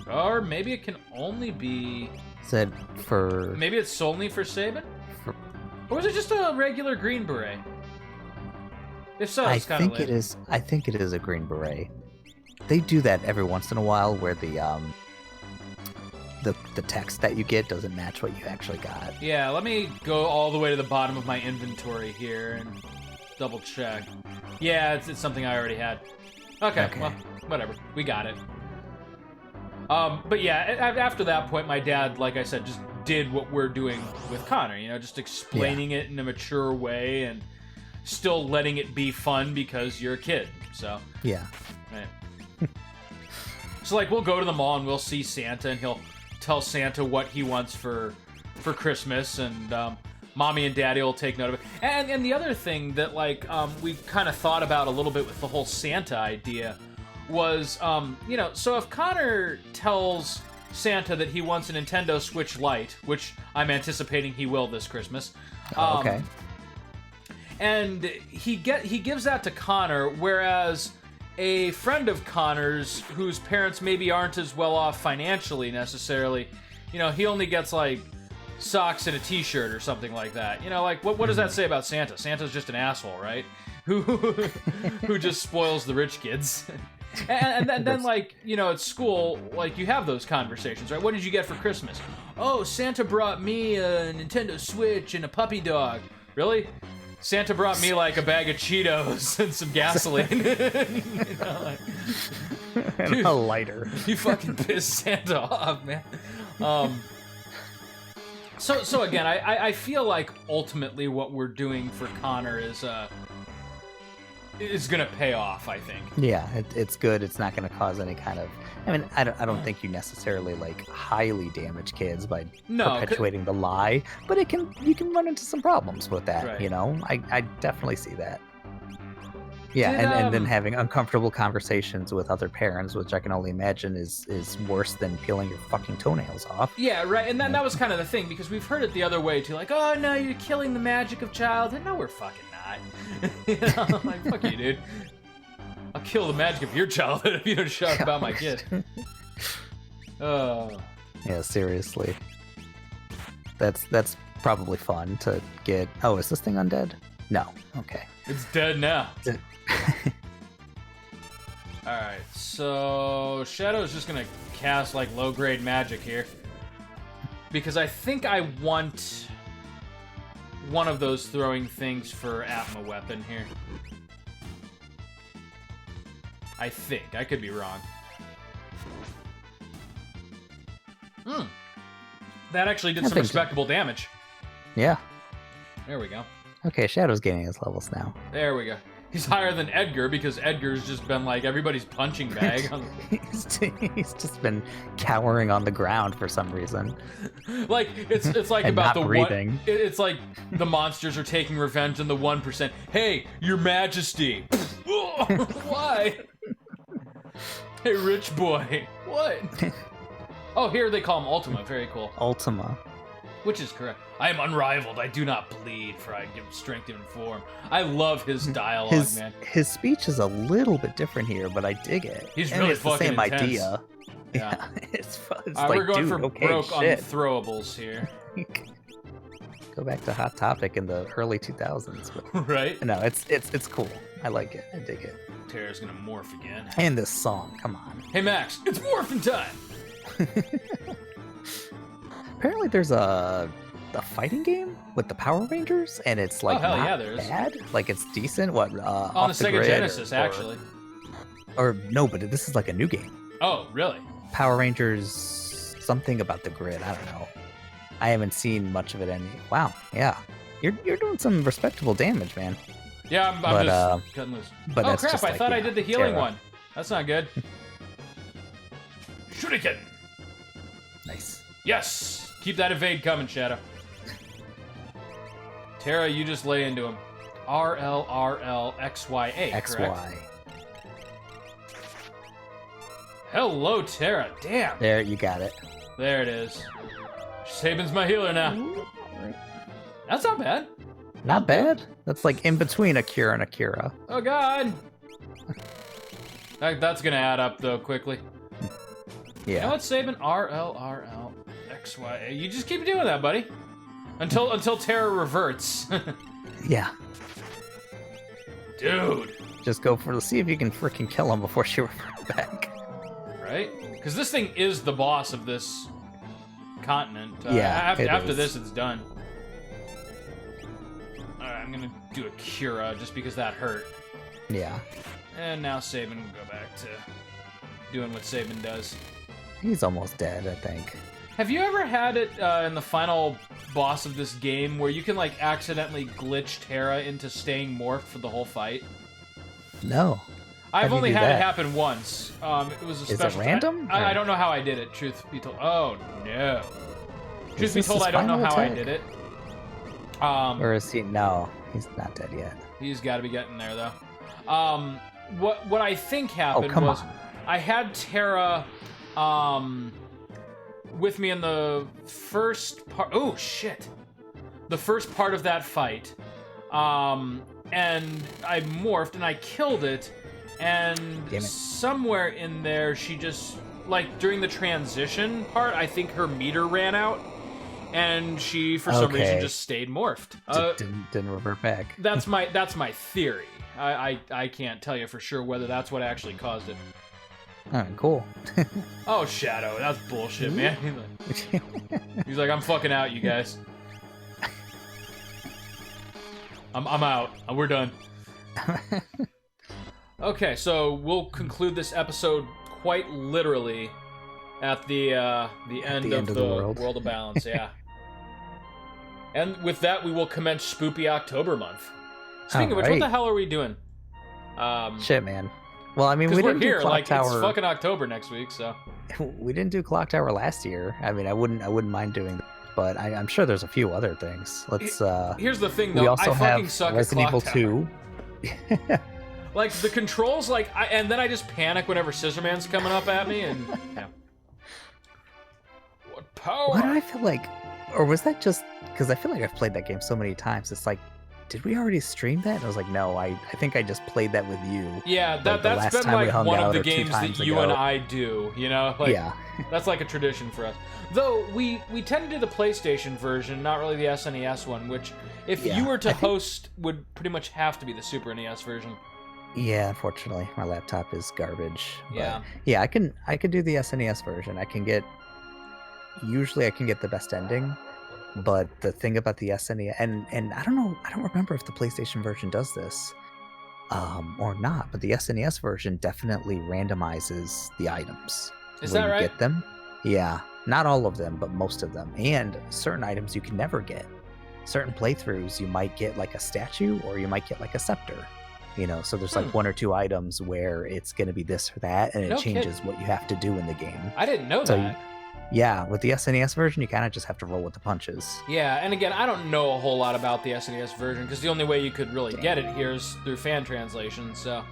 [SPEAKER 1] or maybe it can only be.
[SPEAKER 2] Is it for?
[SPEAKER 1] Maybe it's only for Sabin, or was it just a regular green beret? If so, it's kind of lame.
[SPEAKER 2] I think it is a green beret. They do that every once in a while, where the text that you get doesn't match what you actually got.
[SPEAKER 1] Yeah, let me go all the way to the bottom of my inventory here and double check. Yeah, it's something I already had. Okay, well, whatever. We got it. But yeah, after that point, my dad, like I said, just did what we're doing with Connor, you know, just explaining it in a mature way and still letting it be fun because you're a kid, so.
[SPEAKER 2] Yeah.
[SPEAKER 1] Right. So, like, we'll go to the mall and we'll see Santa, and he'll tell Santa what he wants for Christmas, and Mommy and Daddy will take note of it. And the other thing that, like, we kind of thought about a little bit with the whole Santa idea was, you know, so if Connor tells Santa that he wants a Nintendo Switch Lite, which I'm anticipating he will this Christmas.
[SPEAKER 2] Okay.
[SPEAKER 1] And he gives that to Connor, whereas a friend of Connor's, whose parents maybe aren't as well off financially necessarily, you know, he only gets like socks and a t-shirt or something like that. You know, like what does that say about Santa? Santa's just an asshole, right? Who just spoils the rich kids. And then like, you know, at school, like, you have those conversations, right? What did you get for Christmas? Oh, Santa brought me a Nintendo Switch and a puppy dog. Really? Santa brought me like a bag of Cheetos and some gasoline. You know, like,
[SPEAKER 2] and a lighter.
[SPEAKER 1] You fucking pissed Santa off, man. So again, I feel like ultimately what we're doing for Connor is gonna pay off, I think.
[SPEAKER 2] Yeah, it's good. It's not gonna cause any kind of. I mean, I don't think you necessarily like highly damage kids by perpetuating the lie, but you can run into some problems with that. Right. You know, I definitely see that. Yeah, and then having uncomfortable conversations with other parents, which I can only imagine is worse than peeling your fucking toenails off.
[SPEAKER 1] Yeah, right. And then that was kind of the thing, because we've heard it the other way too, like, oh no, you're killing the magic of childhood. No, we're fucking not. You know, like, fuck you, dude. I'll kill the magic of your childhood if you don't shut up about my kid. Oh.
[SPEAKER 2] Yeah, seriously. That's probably fun to get. Oh, is this thing undead? No. Okay.
[SPEAKER 1] It's dead now. Alright, so Shadow's just gonna cast like low-grade magic here. Because I think I want one of those throwing things for Atma weapon here. I think. I could be wrong. That actually did some respectable damage.
[SPEAKER 2] Yeah.
[SPEAKER 1] There we go.
[SPEAKER 2] Okay, Shadow's gaining his levels now.
[SPEAKER 1] There we go. He's higher than Edgar because Edgar's just been like everybody's punching bag.
[SPEAKER 2] He's just been cowering on the ground for some reason.
[SPEAKER 1] Like it's like
[SPEAKER 2] and
[SPEAKER 1] about
[SPEAKER 2] not
[SPEAKER 1] the
[SPEAKER 2] breathing.
[SPEAKER 1] one. It's like the monsters are taking revenge on the 1%. Hey, Your Majesty. Why? Hey, rich boy. What? Oh, here they call him Ultima. Very cool.
[SPEAKER 2] Ultima.
[SPEAKER 1] Which is correct. I am unrivaled. I do not bleed, for I give strength to inform. I love his dialogue, man.
[SPEAKER 2] His speech is a little bit different here, but I dig it.
[SPEAKER 1] He's really
[SPEAKER 2] it's
[SPEAKER 1] fucking
[SPEAKER 2] the same
[SPEAKER 1] intense.
[SPEAKER 2] Idea.
[SPEAKER 1] Yeah.
[SPEAKER 2] It's
[SPEAKER 1] like, we're going for
[SPEAKER 2] okay,
[SPEAKER 1] broke
[SPEAKER 2] shit.
[SPEAKER 1] on throwables here.
[SPEAKER 2] Go back to Hot Topic in the early 2000s. But
[SPEAKER 1] right?
[SPEAKER 2] No, it's cool. I like it. I dig it.
[SPEAKER 1] Terra's gonna morph again.
[SPEAKER 2] And this song, come on.
[SPEAKER 1] Hey, Max, it's morphin' time!
[SPEAKER 2] Apparently there's a fighting game with the Power Rangers, and it's like
[SPEAKER 1] hell
[SPEAKER 2] not
[SPEAKER 1] yeah, there is.
[SPEAKER 2] bad. Like it's decent. What
[SPEAKER 1] On
[SPEAKER 2] off
[SPEAKER 1] the Sega
[SPEAKER 2] grid
[SPEAKER 1] Genesis, actually.
[SPEAKER 2] Or no, but this is like a new game.
[SPEAKER 1] Oh, really?
[SPEAKER 2] Power Rangers, something about the grid. I don't know. I haven't seen much of it. Wow, yeah, you're doing some respectable damage, man.
[SPEAKER 1] Yeah, I'm just cutting loose.
[SPEAKER 2] But
[SPEAKER 1] oh
[SPEAKER 2] that's
[SPEAKER 1] crap!
[SPEAKER 2] just
[SPEAKER 1] I
[SPEAKER 2] like,
[SPEAKER 1] thought I did the healing
[SPEAKER 2] Terra.
[SPEAKER 1] one. That's not good. Shuriken.
[SPEAKER 2] Nice.
[SPEAKER 1] Yes. Keep that evade coming, Shadow. Terra, you just lay into him. RLRLXYA.
[SPEAKER 2] XY.
[SPEAKER 1] Correct? Hello, Terra. Damn.
[SPEAKER 2] There, you got it.
[SPEAKER 1] There it is. Saban's my healer now. That's not bad.
[SPEAKER 2] Not bad. That's like in between Akira and Akira.
[SPEAKER 1] Oh god. That's gonna add up though quickly.
[SPEAKER 2] Yeah.
[SPEAKER 1] Now it's Saban RLRLXYA. You just keep doing that, buddy. Until Terra reverts.
[SPEAKER 2] Yeah.
[SPEAKER 1] Dude.
[SPEAKER 2] Just go for see if you can freaking kill him before she reverts back.
[SPEAKER 1] Right? Because this thing is the boss of this continent.
[SPEAKER 2] Yeah,
[SPEAKER 1] After this, it's done. Alright, I'm gonna do a Cura just because that hurt.
[SPEAKER 2] Yeah.
[SPEAKER 1] And now Saban will go back to doing what Saban does.
[SPEAKER 2] He's almost dead, I think.
[SPEAKER 1] Have you ever had it in the final boss of this game where you can like accidentally glitch Terra into staying morphed for the whole fight?
[SPEAKER 2] No.
[SPEAKER 1] I've
[SPEAKER 2] How do you
[SPEAKER 1] only
[SPEAKER 2] do
[SPEAKER 1] had it
[SPEAKER 2] that?
[SPEAKER 1] happen once. It was a
[SPEAKER 2] Is it
[SPEAKER 1] special.
[SPEAKER 2] random,
[SPEAKER 1] I
[SPEAKER 2] or-
[SPEAKER 1] don't know how I did it. Truth be told. Oh no. Truth
[SPEAKER 2] Is
[SPEAKER 1] be
[SPEAKER 2] this
[SPEAKER 1] told,
[SPEAKER 2] his
[SPEAKER 1] I don't know
[SPEAKER 2] final
[SPEAKER 1] how I
[SPEAKER 2] attack?
[SPEAKER 1] did it.
[SPEAKER 2] Or is he? No, he's not dead yet.
[SPEAKER 1] He's got to be getting there though. What I think happened
[SPEAKER 2] come
[SPEAKER 1] was
[SPEAKER 2] on.
[SPEAKER 1] I had Terra with me in the first part. Oh shit! The first part of that fight, and I morphed and I killed it, and
[SPEAKER 2] Damn it.
[SPEAKER 1] somewhere in there she just like during the transition part, I think her meter ran out. And she, for some reason,
[SPEAKER 2] Okay.
[SPEAKER 1] just stayed morphed.
[SPEAKER 2] Didn't revert back.
[SPEAKER 1] That's my theory. I can't tell you for sure whether that's what actually caused it.
[SPEAKER 2] All right, cool.
[SPEAKER 1] Oh, Shadow, that's bullshit, man. He's like, I'm fucking out, you guys. I'm out. We're done. Okay, so we'll conclude this episode quite literally at the end of the World of Balance, yeah. And with that, we will commence Spoopy October month. Speaking of which, what
[SPEAKER 2] Alright.
[SPEAKER 1] the hell are we doing?
[SPEAKER 2] Shit, man. Well, I mean, we
[SPEAKER 1] Because we're
[SPEAKER 2] didn't
[SPEAKER 1] here,
[SPEAKER 2] do Clock
[SPEAKER 1] like
[SPEAKER 2] Tower.
[SPEAKER 1] it's fucking October next week, so.
[SPEAKER 2] We didn't do Clock Tower last year. I mean, I wouldn't mind doing that, but I'm sure there's a few other things. Let's.
[SPEAKER 1] Here's the thing, though.
[SPEAKER 2] We also
[SPEAKER 1] I fucking
[SPEAKER 2] have
[SPEAKER 1] suck
[SPEAKER 2] Resident
[SPEAKER 1] at
[SPEAKER 2] Evil
[SPEAKER 1] Clock
[SPEAKER 2] 2.
[SPEAKER 1] Tower. Like the controls, and then I just panic whenever Scissorman's coming up at me, and yeah. What power?
[SPEAKER 2] Why do I feel like, or was that just because I feel like I've played that game so many times? It's like, did we already stream that? And I was like, no, I think I just played that with you.
[SPEAKER 1] Yeah,
[SPEAKER 2] like, the
[SPEAKER 1] that's
[SPEAKER 2] last
[SPEAKER 1] been
[SPEAKER 2] time we
[SPEAKER 1] like
[SPEAKER 2] hung
[SPEAKER 1] one of
[SPEAKER 2] out,
[SPEAKER 1] the
[SPEAKER 2] or 2
[SPEAKER 1] games that
[SPEAKER 2] times
[SPEAKER 1] you
[SPEAKER 2] ago.
[SPEAKER 1] and I do, you know? Like,
[SPEAKER 2] Yeah.
[SPEAKER 1] That's like a tradition for us. Though we tend to do the PlayStation version, not really the SNES one, which if
[SPEAKER 2] Yeah,
[SPEAKER 1] you were to
[SPEAKER 2] I think-
[SPEAKER 1] host would pretty much have to be the Super NES version.
[SPEAKER 2] Yeah, unfortunately, my laptop is garbage. But
[SPEAKER 1] Yeah.
[SPEAKER 2] yeah, I can do the SNES version. Usually I can get the best ending, but the thing about the SNES and I don't remember if the PlayStation version does this or not, but the SNES version definitely randomizes the items.
[SPEAKER 1] Is
[SPEAKER 2] when
[SPEAKER 1] that
[SPEAKER 2] you
[SPEAKER 1] right?
[SPEAKER 2] get them. Yeah, not all of them, but most of them. And certain items you can never get. Certain playthroughs you might get like a statue or you might get like a scepter. You know, so there's like 1 or 2 items where it's going to be this or that, and it
[SPEAKER 1] No
[SPEAKER 2] changes
[SPEAKER 1] kidding.
[SPEAKER 2] what you have to do in the game.
[SPEAKER 1] I didn't know
[SPEAKER 2] So
[SPEAKER 1] that.
[SPEAKER 2] Yeah, with the SNES version, you kind of just have to roll with the punches.
[SPEAKER 1] Yeah, and again, I don't know a whole lot about the SNES version because the only way you could really get it here is through fan translation. So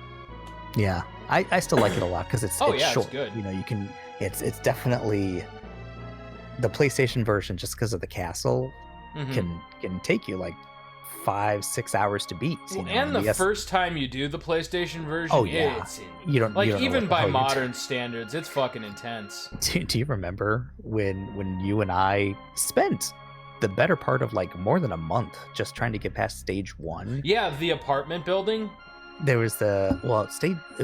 [SPEAKER 2] Yeah, I still like it a lot because it's
[SPEAKER 1] Oh, yeah, it's
[SPEAKER 2] short.
[SPEAKER 1] good.
[SPEAKER 2] You know, you can. It's definitely the PlayStation version just because of the castle
[SPEAKER 1] mhm.
[SPEAKER 2] can take you like 5-6 hours to beat. You know,
[SPEAKER 1] And the
[SPEAKER 2] S-
[SPEAKER 1] first time you do the PlayStation version,
[SPEAKER 2] Oh, yeah.
[SPEAKER 1] it's
[SPEAKER 2] you don't
[SPEAKER 1] like
[SPEAKER 2] you don't know
[SPEAKER 1] even
[SPEAKER 2] what-
[SPEAKER 1] by
[SPEAKER 2] how you-
[SPEAKER 1] modern standards, it's fucking intense.
[SPEAKER 2] Do you remember when you and I spent the better part of like more than a month just trying to get past stage 1?
[SPEAKER 1] Yeah, the apartment building,
[SPEAKER 2] There was the it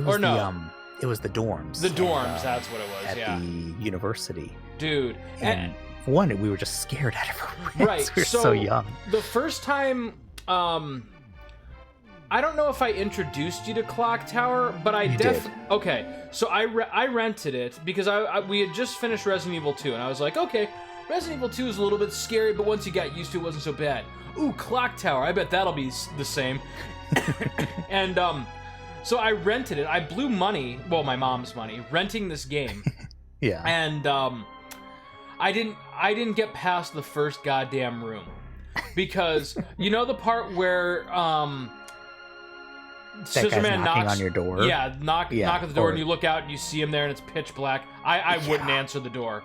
[SPEAKER 2] was
[SPEAKER 1] Or no.
[SPEAKER 2] it was the dorms.
[SPEAKER 1] the dorms.
[SPEAKER 2] at,
[SPEAKER 1] That's what it was.
[SPEAKER 2] at
[SPEAKER 1] Yeah,
[SPEAKER 2] the university.
[SPEAKER 1] dude.
[SPEAKER 2] And one, we were just scared out of our wits.
[SPEAKER 1] Right.
[SPEAKER 2] We were so young.
[SPEAKER 1] The first time, I don't know if I introduced you to Clock Tower, but I
[SPEAKER 2] did.
[SPEAKER 1] Okay, so I rented it because we had just finished Resident Evil 2, and I was like, okay, Resident Evil 2 is a little bit scary, but once you got used to it, it wasn't so bad. Ooh, Clock Tower, I bet that'll be the same. And so I rented it. I blew money, well, my mom's money, renting this game.
[SPEAKER 2] Yeah.
[SPEAKER 1] And I didn't get past the first goddamn room because you know the part where
[SPEAKER 2] that guy's knocking on your door.
[SPEAKER 1] Yeah, knock at the door, and you look out and you see him there, and it's pitch black. I wouldn't answer the door.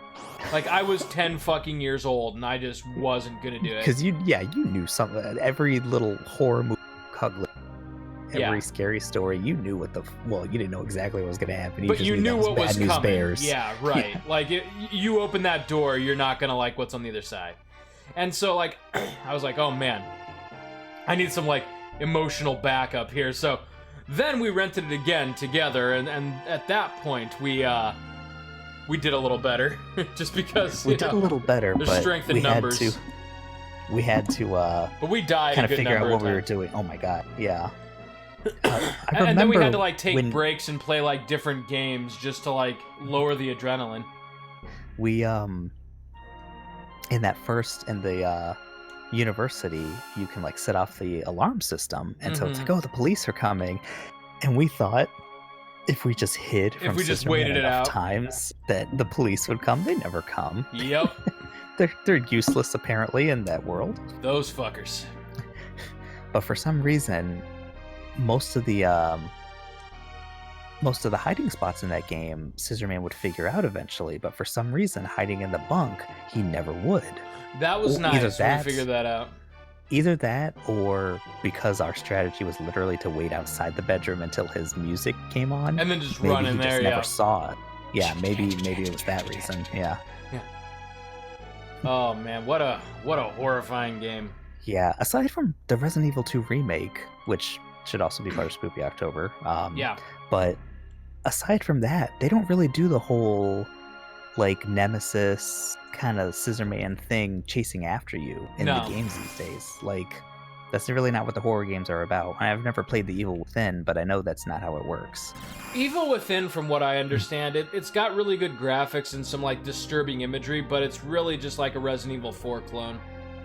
[SPEAKER 1] Like, I was 10 fucking years old, and I just wasn't gonna do it.
[SPEAKER 2] Because you knew something. Every little horror movie, every scary story, you knew what you didn't know exactly what was gonna happen.
[SPEAKER 1] But you knew what was coming.
[SPEAKER 2] Bears.
[SPEAKER 1] Yeah, right. Yeah. Like, you open that door, you're not gonna like what's on the other side. And so, like, I was like, oh man, I need some, like, emotional backup here. So then we rented it again together, and at that point we did a little better. Just because
[SPEAKER 2] we did a little better,
[SPEAKER 1] there's
[SPEAKER 2] but
[SPEAKER 1] strength in numbers.
[SPEAKER 2] We had to
[SPEAKER 1] but we died
[SPEAKER 2] kind of figure out what we were doing. Oh my god, yeah.
[SPEAKER 1] And then we had to like take breaks and play like different games just to like lower the adrenaline.
[SPEAKER 2] We in the university, you can like set off the alarm system, and so it's like, oh, the police are coming, and we thought if we just hid from
[SPEAKER 1] if we just
[SPEAKER 2] Sister
[SPEAKER 1] waited
[SPEAKER 2] Man
[SPEAKER 1] it
[SPEAKER 2] enough
[SPEAKER 1] out
[SPEAKER 2] times that the police would come. They never come.
[SPEAKER 1] Yep.
[SPEAKER 2] they're useless apparently in that world.
[SPEAKER 1] Those fuckers.
[SPEAKER 2] But for some reason, most of the hiding spots in that game, Scissor Man would figure out eventually. But for some reason, hiding in the bunk, he never would.
[SPEAKER 1] That was nice when we figured that out.
[SPEAKER 2] Either that, or because our strategy was literally to wait outside the bedroom until his music came on,
[SPEAKER 1] and then just run in there.
[SPEAKER 2] Never saw it. Yeah, maybe it was that reason. Yeah.
[SPEAKER 1] Oh man, what a horrifying game.
[SPEAKER 2] Yeah. Aside from the Resident Evil 2 remake, which should also be part of Spooky October.
[SPEAKER 1] Yeah.
[SPEAKER 2] But aside from that, they don't really do the whole like Nemesis kind of Scissor Man thing chasing after you in the games these days. Like, that's really not what the horror games are about. I've never played The Evil Within, but I know that's not how it works.
[SPEAKER 1] Evil Within, from what I understand, it's got really good graphics and some like disturbing imagery, but it's really just like a Resident Evil 4 clone.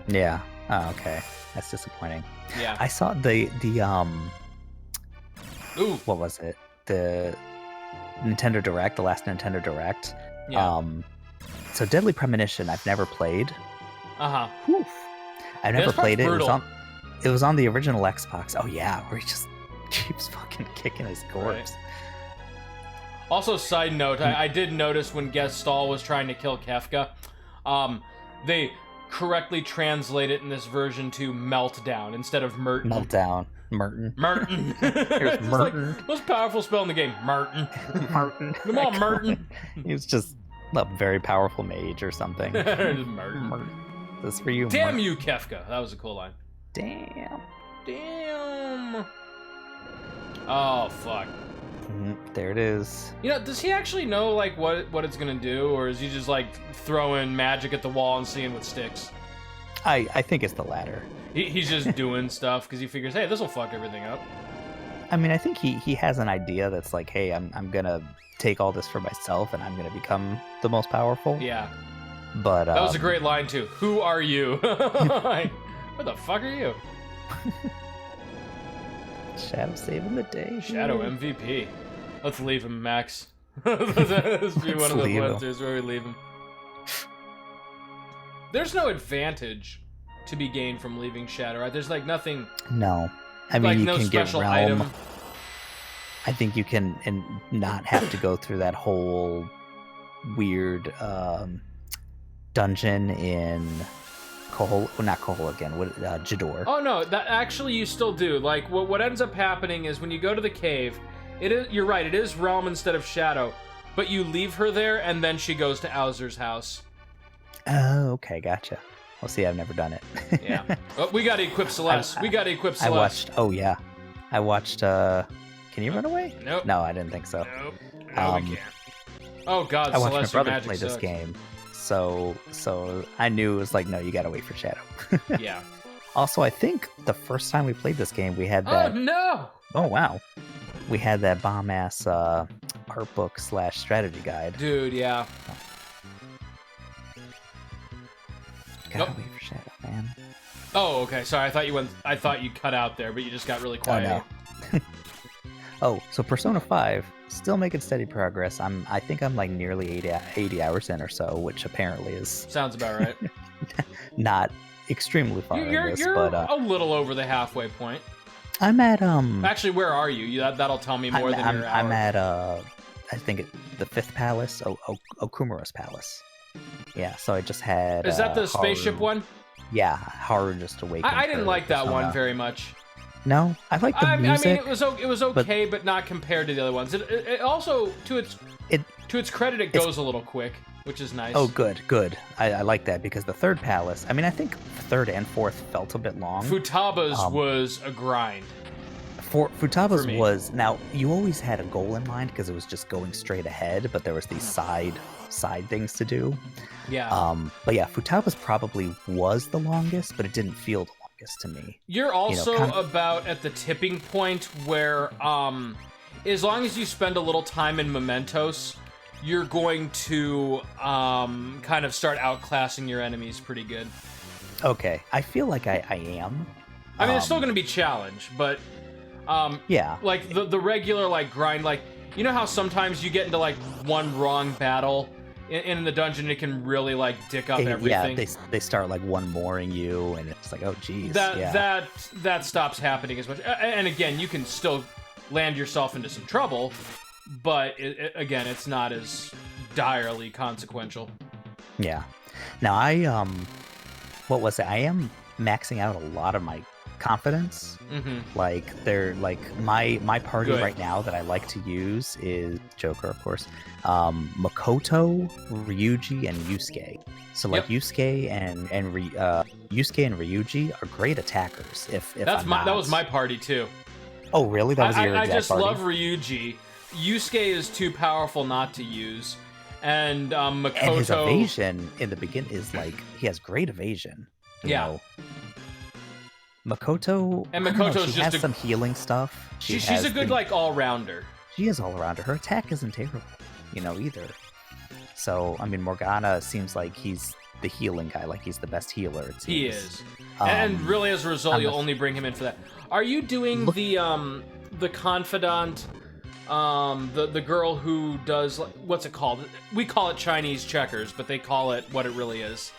[SPEAKER 2] Yeah. Oh, okay. That's disappointing.
[SPEAKER 1] Yeah.
[SPEAKER 2] I saw the
[SPEAKER 1] Ooh.
[SPEAKER 2] What was it? The Nintendo Direct, the last Nintendo Direct.
[SPEAKER 1] Yeah.
[SPEAKER 2] So Deadly Premonition, I've never played.
[SPEAKER 1] Uh-huh.
[SPEAKER 2] I've never played it.
[SPEAKER 1] Brutal.
[SPEAKER 2] It was on the original Xbox. Oh yeah, where he just keeps fucking kicking his corpse.
[SPEAKER 1] Right. Also, side note, I did notice when Gestalt was trying to kill Kefka, they correctly translate it in this version to Meltdown instead of Merton.
[SPEAKER 2] Meltdown. Merton.
[SPEAKER 1] Here's Merton. Like, most powerful spell in the game, Merton.
[SPEAKER 2] Merton.
[SPEAKER 1] Come on, Merton.
[SPEAKER 2] He was just a very powerful mage or something.
[SPEAKER 1] Merton.
[SPEAKER 2] This is for you,
[SPEAKER 1] Damn
[SPEAKER 2] Merton.
[SPEAKER 1] you, Kefka. That was a cool line.
[SPEAKER 2] Damn.
[SPEAKER 1] Oh, fuck.
[SPEAKER 2] There it is.
[SPEAKER 1] You know, does he actually know, like, what it's gonna do? Or is he just, like, throwing magic at the wall and seeing what sticks?
[SPEAKER 2] I think it's the latter.
[SPEAKER 1] He's just doing stuff because he figures, hey, this will fuck everything up.
[SPEAKER 2] I mean, I think he has an idea that's like, hey, I'm gonna take all this for myself and I'm gonna become the most powerful.
[SPEAKER 1] Yeah.
[SPEAKER 2] But
[SPEAKER 1] that was a great line too. Who are you? Like, what the fuck are you?
[SPEAKER 2] Shadow saving the day.
[SPEAKER 1] Shadow MVP. Let's leave him, Max. Let's be one of the blisters where we leave him. There's no advantage to be gained from leaving Shadow, right? There's like nothing.
[SPEAKER 2] No, I mean,
[SPEAKER 1] like,
[SPEAKER 2] you
[SPEAKER 1] no
[SPEAKER 2] can get
[SPEAKER 1] special
[SPEAKER 2] realm.
[SPEAKER 1] item.
[SPEAKER 2] I think you can and not have to go through that whole weird dungeon in not Kohl again. Jador.
[SPEAKER 1] Oh no, that actually you still do. Like what ends up happening is when you go to the cave, you're right. It is realm instead of Shadow, but you leave her there and then she goes to Owser's house.
[SPEAKER 2] Oh, okay, gotcha. Well, see, I've never done it.
[SPEAKER 1] Yeah. Oh, we gotta equip Celeste.
[SPEAKER 2] Oh yeah, I watched. Can you run away?
[SPEAKER 1] Nope.
[SPEAKER 2] No, I didn't think so.
[SPEAKER 1] Nope. No, we can't. Oh god,
[SPEAKER 2] I watched
[SPEAKER 1] Celeste,
[SPEAKER 2] my brother
[SPEAKER 1] magic
[SPEAKER 2] play this
[SPEAKER 1] sucks.
[SPEAKER 2] game. So I knew it was like, no, you gotta wait for Shadow.
[SPEAKER 1] Yeah.
[SPEAKER 2] Also, I think the first time we played this game, we had
[SPEAKER 1] Oh
[SPEAKER 2] that.
[SPEAKER 1] no!
[SPEAKER 2] Oh wow, we had that bomb ass art book / strategy guide.
[SPEAKER 1] Dude, yeah.
[SPEAKER 2] Gotta
[SPEAKER 1] Nope.
[SPEAKER 2] wait for Shadow, man.
[SPEAKER 1] Oh, okay. Sorry, I thought you cut out there, but you just got really quiet.
[SPEAKER 2] Oh no. Oh, so Persona 5, still making steady progress. I think I'm like nearly 80 hours in or so, which apparently is
[SPEAKER 1] Sounds about right.
[SPEAKER 2] not extremely far in
[SPEAKER 1] You're
[SPEAKER 2] this, but
[SPEAKER 1] a little over the halfway point.
[SPEAKER 2] I'm at
[SPEAKER 1] Actually, where are you? That'll tell me more than your hour.
[SPEAKER 2] I'm at I think the 5th palace, Okumura's palace. Yeah, so I just had.
[SPEAKER 1] Is that the spaceship one?
[SPEAKER 2] Yeah, Haru just awakened.
[SPEAKER 1] I didn't like that one very much.
[SPEAKER 2] No, I like the music.
[SPEAKER 1] I mean, it was okay, but not compared to the other ones. It also, to its credit, it goes a little quick, which is nice.
[SPEAKER 2] Oh, good. I like that because the 3rd palace. I mean, I think the 3rd and 4th felt a bit long.
[SPEAKER 1] Futaba's was a grind.
[SPEAKER 2] Futaba's was, now you always had a goal in mind because it was just going straight ahead, but there was these side things to do.
[SPEAKER 1] Yeah.
[SPEAKER 2] But yeah, Futaba's probably was the longest, but it didn't feel the longest to me.
[SPEAKER 1] You're also about at the tipping point where as long as you spend a little time in Mementos, you're going to kind of start outclassing your enemies pretty good.
[SPEAKER 2] Okay, I feel like I am.
[SPEAKER 1] I mean, it's still going to be challenge, but
[SPEAKER 2] yeah,
[SPEAKER 1] like the regular like grind, like you know how sometimes you get into like one wrong battle in the dungeon, it can really like dick up everything.
[SPEAKER 2] Yeah, they start like one mooring you, and it's like, oh geez.
[SPEAKER 1] That stops happening as much. And again, you can still land yourself into some trouble, but again, it's not as direly consequential.
[SPEAKER 2] Yeah. Now what was it? I am maxing out a lot of my confidence.
[SPEAKER 1] Mm-hmm.
[SPEAKER 2] Like my party
[SPEAKER 1] Good.
[SPEAKER 2] right now that I like to use is Joker, of course. Makoto, Ryuji, and Yusuke. So like Yusuke and Ryuji are great attackers. That
[SPEAKER 1] was my party too.
[SPEAKER 2] Oh really? That was your exact
[SPEAKER 1] I just
[SPEAKER 2] party?
[SPEAKER 1] love Ryuji. Yusuke is too powerful not to use, and Makoto.
[SPEAKER 2] And his evasion in the beginning is like he has great evasion. You know? Makoto's
[SPEAKER 1] she
[SPEAKER 2] has some healing stuff.
[SPEAKER 1] She's a good like all-rounder.
[SPEAKER 2] She is all-rounder. Her attack isn't terrible, either. So I mean, Morgana seems like he's the healing guy, like he's the best healer. It seems.
[SPEAKER 1] He is, and really, as a result, you'll only bring him in for that. Are you doing the confidant? The girl who does what's it called? We call it Chinese checkers, but they call it what it really is.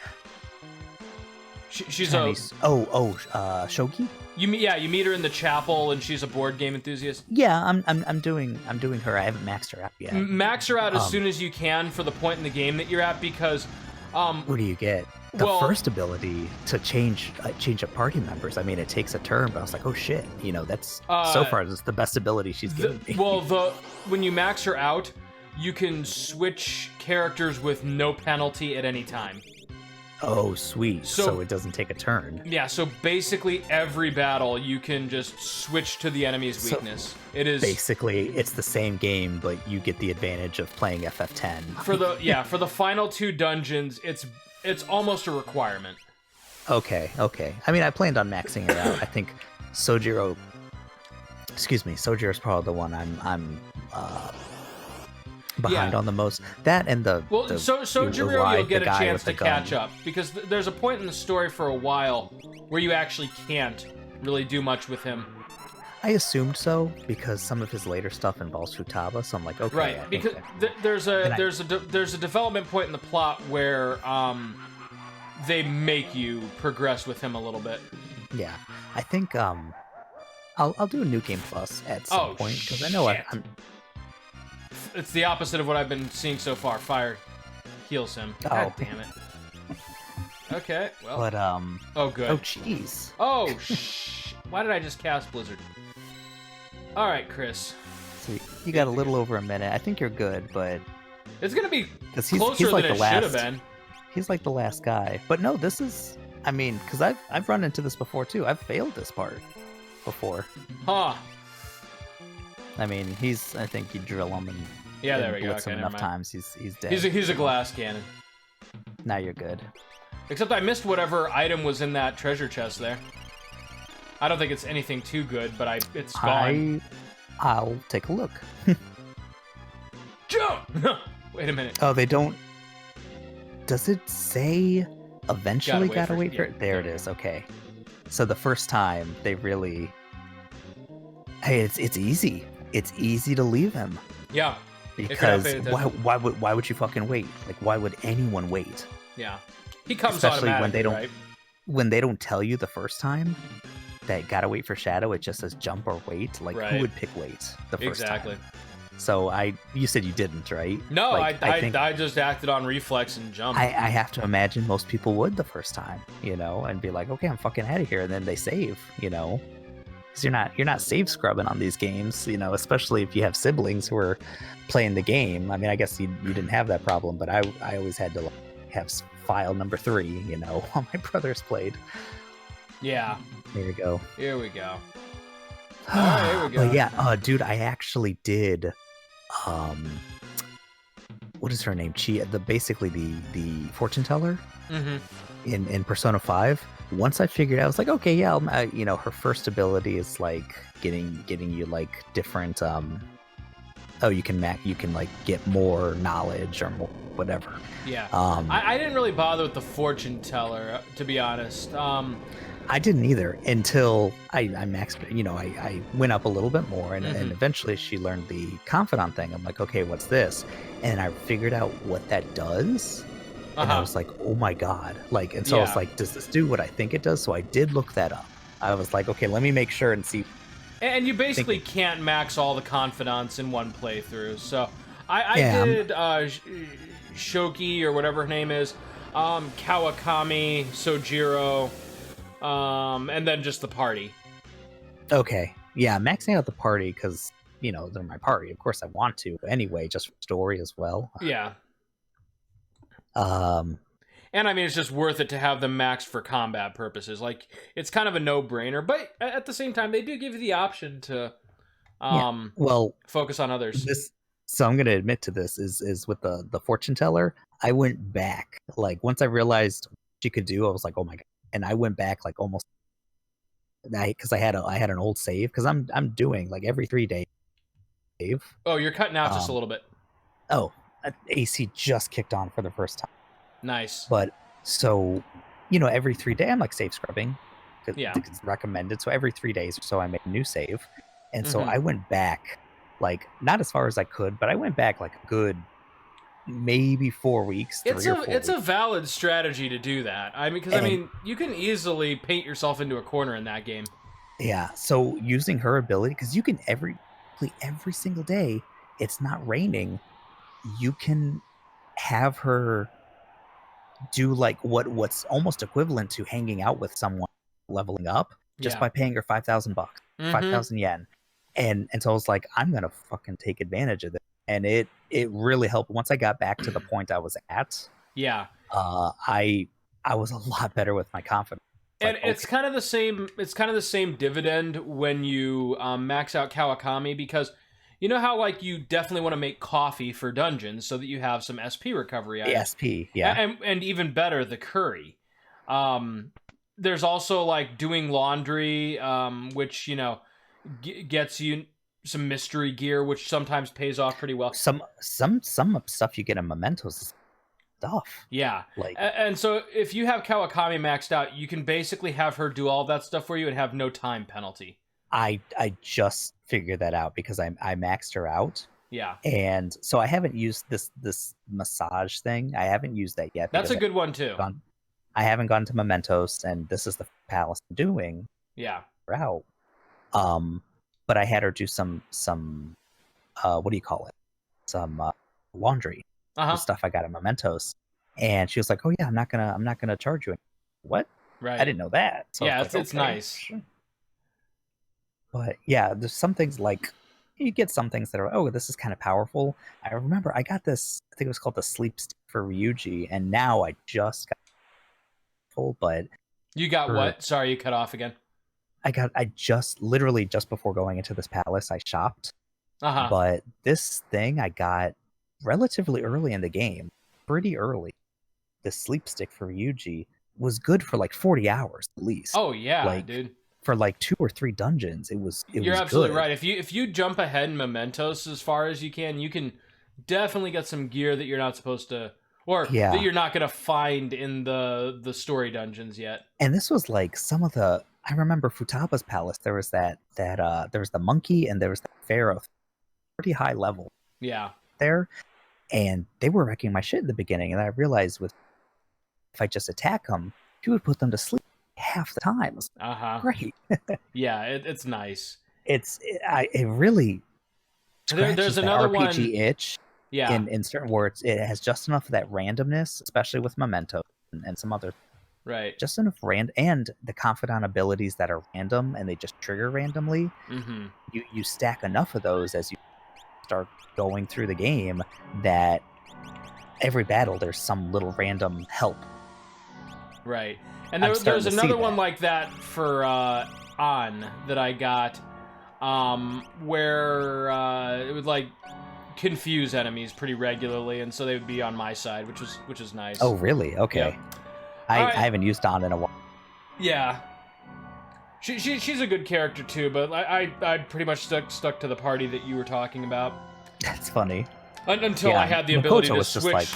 [SPEAKER 1] She's Chinese.
[SPEAKER 2] Shogi?
[SPEAKER 1] You meet her in the chapel, and she's a board game enthusiast.
[SPEAKER 2] Yeah, I'm doing her. I haven't maxed her out yet.
[SPEAKER 1] Max her out as soon as you can for the point in the game that you're at, because
[SPEAKER 2] what do you get? The first ability to change up party members. I mean, it takes a turn, but I was like, oh shit, that's so far that's the best ability she's given me.
[SPEAKER 1] When you max her out, you can switch characters with no penalty at any time.
[SPEAKER 2] Oh, sweet. So it doesn't take a turn.
[SPEAKER 1] Yeah, so basically every battle you can just switch to the enemy's weakness. It is
[SPEAKER 2] basically it's the same game, but you get the advantage of playing FF10.
[SPEAKER 1] For the final 2 dungeons, it's almost a requirement.
[SPEAKER 2] Okay. I mean, I planned on maxing it out. I think Sojiro's probably the one I'm behind on the most. That and
[SPEAKER 1] Sojiro you'll get a chance to catch up, because there's a point in the story for a while where you actually can't really do much with him.
[SPEAKER 2] I assumed so because some of his later stuff involves Futaba, so I'm like, okay.
[SPEAKER 1] Right, because there's a development point in the plot where they make you progress with him a little bit.
[SPEAKER 2] Yeah, I think I'll do a New Game Plus at some point because I know I'm.
[SPEAKER 1] It's the opposite of what I've been seeing so far. Fire heals him. God damn it. Okay, well.
[SPEAKER 2] But
[SPEAKER 1] Oh, good.
[SPEAKER 2] Oh, jeez.
[SPEAKER 1] Oh, why did I just cast Blizzard? All right, Chris.
[SPEAKER 2] So you got a little over a minute. I think you're good, but
[SPEAKER 1] it's gonna be
[SPEAKER 2] he's
[SPEAKER 1] closer
[SPEAKER 2] like
[SPEAKER 1] than it should have been.
[SPEAKER 2] He's like the last guy. But no, this is. I mean, because I've run into this before too. I've failed this part before.
[SPEAKER 1] Huh.
[SPEAKER 2] I mean, I think you drill him and
[SPEAKER 1] there we go.
[SPEAKER 2] blitz him enough times, he's dead.
[SPEAKER 1] He's a glass cannon.
[SPEAKER 2] Now you're good.
[SPEAKER 1] Except I missed whatever item was in that treasure chest there. I don't think it's anything too good, but it's gone.
[SPEAKER 2] I'll take a look.
[SPEAKER 1] Jump! Wait a minute.
[SPEAKER 2] Oh, they don't... Does it say eventually gotta wait for it?
[SPEAKER 1] Yeah.
[SPEAKER 2] There it is, okay. So the first time, they really... Hey, it's easy. It's easy to leave him.
[SPEAKER 1] Yeah.
[SPEAKER 2] Because why would you fucking wait? Like, why would anyone wait?
[SPEAKER 1] Yeah. He comes
[SPEAKER 2] especially
[SPEAKER 1] automatically,
[SPEAKER 2] when they don't
[SPEAKER 1] right?
[SPEAKER 2] when they don't tell you the first time that gotta wait for Shadow. It just says jump or wait. Like, who would pick wait the first time? So you said you didn't, right?
[SPEAKER 1] No,
[SPEAKER 2] like,
[SPEAKER 1] I just acted on reflex and jumped.
[SPEAKER 2] I have to imagine most people would the first time, and be like, okay, I'm fucking out of here, and then they save, because you're not save scrubbing on these games, especially if you have siblings who are playing the game. I mean, I guess you didn't have that problem, but I always had to have file number 3, while my brothers played.
[SPEAKER 1] Yeah.
[SPEAKER 2] There you go.
[SPEAKER 1] Here we go. All right, here we go.
[SPEAKER 2] But yeah, dude, I actually did. What is her name? Basically the fortune teller in Persona 5. Once I figured out, I was like, okay, yeah, her first ability is like getting you like different. You can like get more knowledge or more whatever.
[SPEAKER 1] Yeah. I didn't really bother with the fortune teller, to be honest.
[SPEAKER 2] I didn't either until I maxed. I went up a little bit more, and eventually she learned the confidant thing. I'm like, okay, what's this? And I figured out what that does. And I was like, oh my god. Like, and so I was like, does this do what I think it does? So I did look that up. I was like, okay, let me make sure and see.
[SPEAKER 1] And you basically can't max all the confidants in one playthrough. So I did Shoki, or whatever her name is, Kawakami, Sojiro, and then just the party. Okay.
[SPEAKER 2] Yeah, maxing out the party because, they're my party. Of course I want to. Anyway, just for story as well.
[SPEAKER 1] Yeah. And I mean, it's just worth it to have them maxed for combat purposes. Like, it's kind of a no-brainer, but at the same time, they do give you the option to focus on others.
[SPEAKER 2] So I'm going to admit to this is with the fortune teller. I went back, like, once I realized what she could do, I was like, oh my god. And I went back like almost because I had an old save, because I'm doing like every 3 days save.
[SPEAKER 1] Oh, you're cutting out just a little bit.
[SPEAKER 2] Oh, AC just kicked on for the first time.
[SPEAKER 1] Nice.
[SPEAKER 2] But so, every 3 days I'm like save scrubbing because it's recommended. So every 3 days or so I make a new save. And so I went back, like, not as far as I could, but I went back like a good maybe 4 weeks.
[SPEAKER 1] It's a valid strategy to do that. I mean, because you can easily paint yourself into a corner in that game.
[SPEAKER 2] Yeah. So using her ability, because you can every single day, it's not raining, you can have her do like what's almost equivalent to hanging out with someone leveling up just by paying her 5,000 bucks, 5,000 yen. And so I was like, I'm going to fucking take advantage of this. And it really helped. Once I got back to the point I was at, I was a lot better with my confidence.
[SPEAKER 1] And it's kind of the same. It's kind of the same dividend when you max out Kawakami, because you know how like you definitely want to make coffee for dungeons so that you have some SP recovery.
[SPEAKER 2] SP, yeah,
[SPEAKER 1] and even better, the curry. There's also like doing laundry, which gets you some mystery gear, which sometimes pays off pretty well.
[SPEAKER 2] Some stuff you get in mementos is stuff.
[SPEAKER 1] Yeah. And so if you have Kawakami maxed out, you can basically have her do all that stuff for you and have no time penalty.
[SPEAKER 2] I just figured that out because I maxed her out.
[SPEAKER 1] Yeah.
[SPEAKER 2] And so I haven't used this massage thing. I haven't used that yet.
[SPEAKER 1] That's a good one too.
[SPEAKER 2] I haven't gone to Mementos, and this is the palace I'm doing.
[SPEAKER 1] Yeah.
[SPEAKER 2] Route. But I had her do some what do you call it? Some laundry. The stuff I got at Mementos. And she was like, "Oh yeah, I'm not gonna charge you." What?
[SPEAKER 1] Right.
[SPEAKER 2] I didn't know that. So
[SPEAKER 1] yeah,
[SPEAKER 2] like,
[SPEAKER 1] it's nice.
[SPEAKER 2] Sure. But yeah, there's some things like you get some things that are, oh, this is kind of powerful. I remember I got this, I think it was called the sleep stick for Ryuji, and now I just got full, but
[SPEAKER 1] you got what? Sorry, you cut off again.
[SPEAKER 2] I just literally just before going into this palace, I shopped. But this thing I got relatively early in the game, pretty early. the sleep stick for Ryuji was good for like 40 hours at least.
[SPEAKER 1] Oh yeah,
[SPEAKER 2] like,
[SPEAKER 1] dude.
[SPEAKER 2] For like 2 or 3 dungeons,
[SPEAKER 1] You're absolutely
[SPEAKER 2] good.
[SPEAKER 1] right. If you jump ahead in Mementos as far as you can definitely get some gear that you're not supposed to, or that you're not gonna find in the story dungeons yet.
[SPEAKER 2] And this was like some of the. I remember Futaba's palace. There was that there was the monkey and there was the pharaoh, pretty high level.
[SPEAKER 1] Yeah.
[SPEAKER 2] There, and they were wrecking my shit in the beginning, and I realized if I just attack them, he would put them to sleep half the time. Great.
[SPEAKER 1] Yeah, it's nice.
[SPEAKER 2] It really.
[SPEAKER 1] There's another
[SPEAKER 2] RPG
[SPEAKER 1] one.
[SPEAKER 2] Itch.
[SPEAKER 1] Yeah.
[SPEAKER 2] In certain words, it has just enough of that randomness, especially with Memento and some other.
[SPEAKER 1] Right.
[SPEAKER 2] Just enough and the confidant abilities that are random and they just trigger randomly.
[SPEAKER 1] Mm-hmm.
[SPEAKER 2] You stack enough of those as you start going through the game that every battle there's some little random help.
[SPEAKER 1] Right. And there's another one like that for On that I got, where it would like confuse enemies pretty regularly, and so they would be on my side, which is nice.
[SPEAKER 2] Oh, really? Okay.
[SPEAKER 1] Yep.
[SPEAKER 2] I haven't used On in a while.
[SPEAKER 1] Yeah. She's a good character too, but I pretty much stuck to the party that you were talking about.
[SPEAKER 2] That's funny.
[SPEAKER 1] Until I had the ability to switch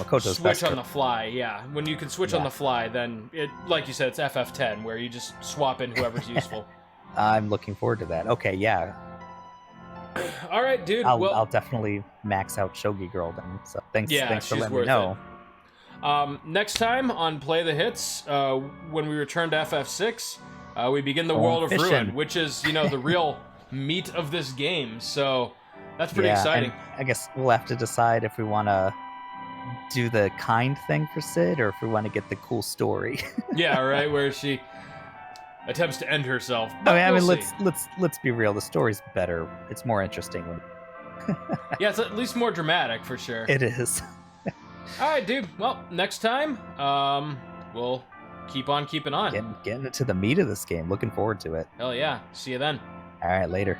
[SPEAKER 1] on the fly. Yeah, when you can switch on the fly, then it, like you said, it's FF10 where you just swap in whoever's useful.
[SPEAKER 2] I'm looking forward to that. Okay, yeah.
[SPEAKER 1] All right, dude.
[SPEAKER 2] I'll definitely max out Shogi Girl then. So thanks for letting me know.
[SPEAKER 1] Next time on Play the Hits, when we return to FF6, we begin the World of Ruin, which is, the real meat of this game. So that's pretty exciting.
[SPEAKER 2] I guess we'll have to decide if we want to do the kind thing for Cid or if we want to get the cool story.
[SPEAKER 1] Yeah, right, where she attempts to end herself.
[SPEAKER 2] Let's be real. The story's better. It's more interesting when.
[SPEAKER 1] Yeah, it's at least more dramatic for sure.
[SPEAKER 2] It is.
[SPEAKER 1] All right, dude. Well, next time, we'll keep on keeping on.
[SPEAKER 2] Getting into the meat of this game. Looking forward to it.
[SPEAKER 1] Hell yeah. See you then.
[SPEAKER 2] All right, later.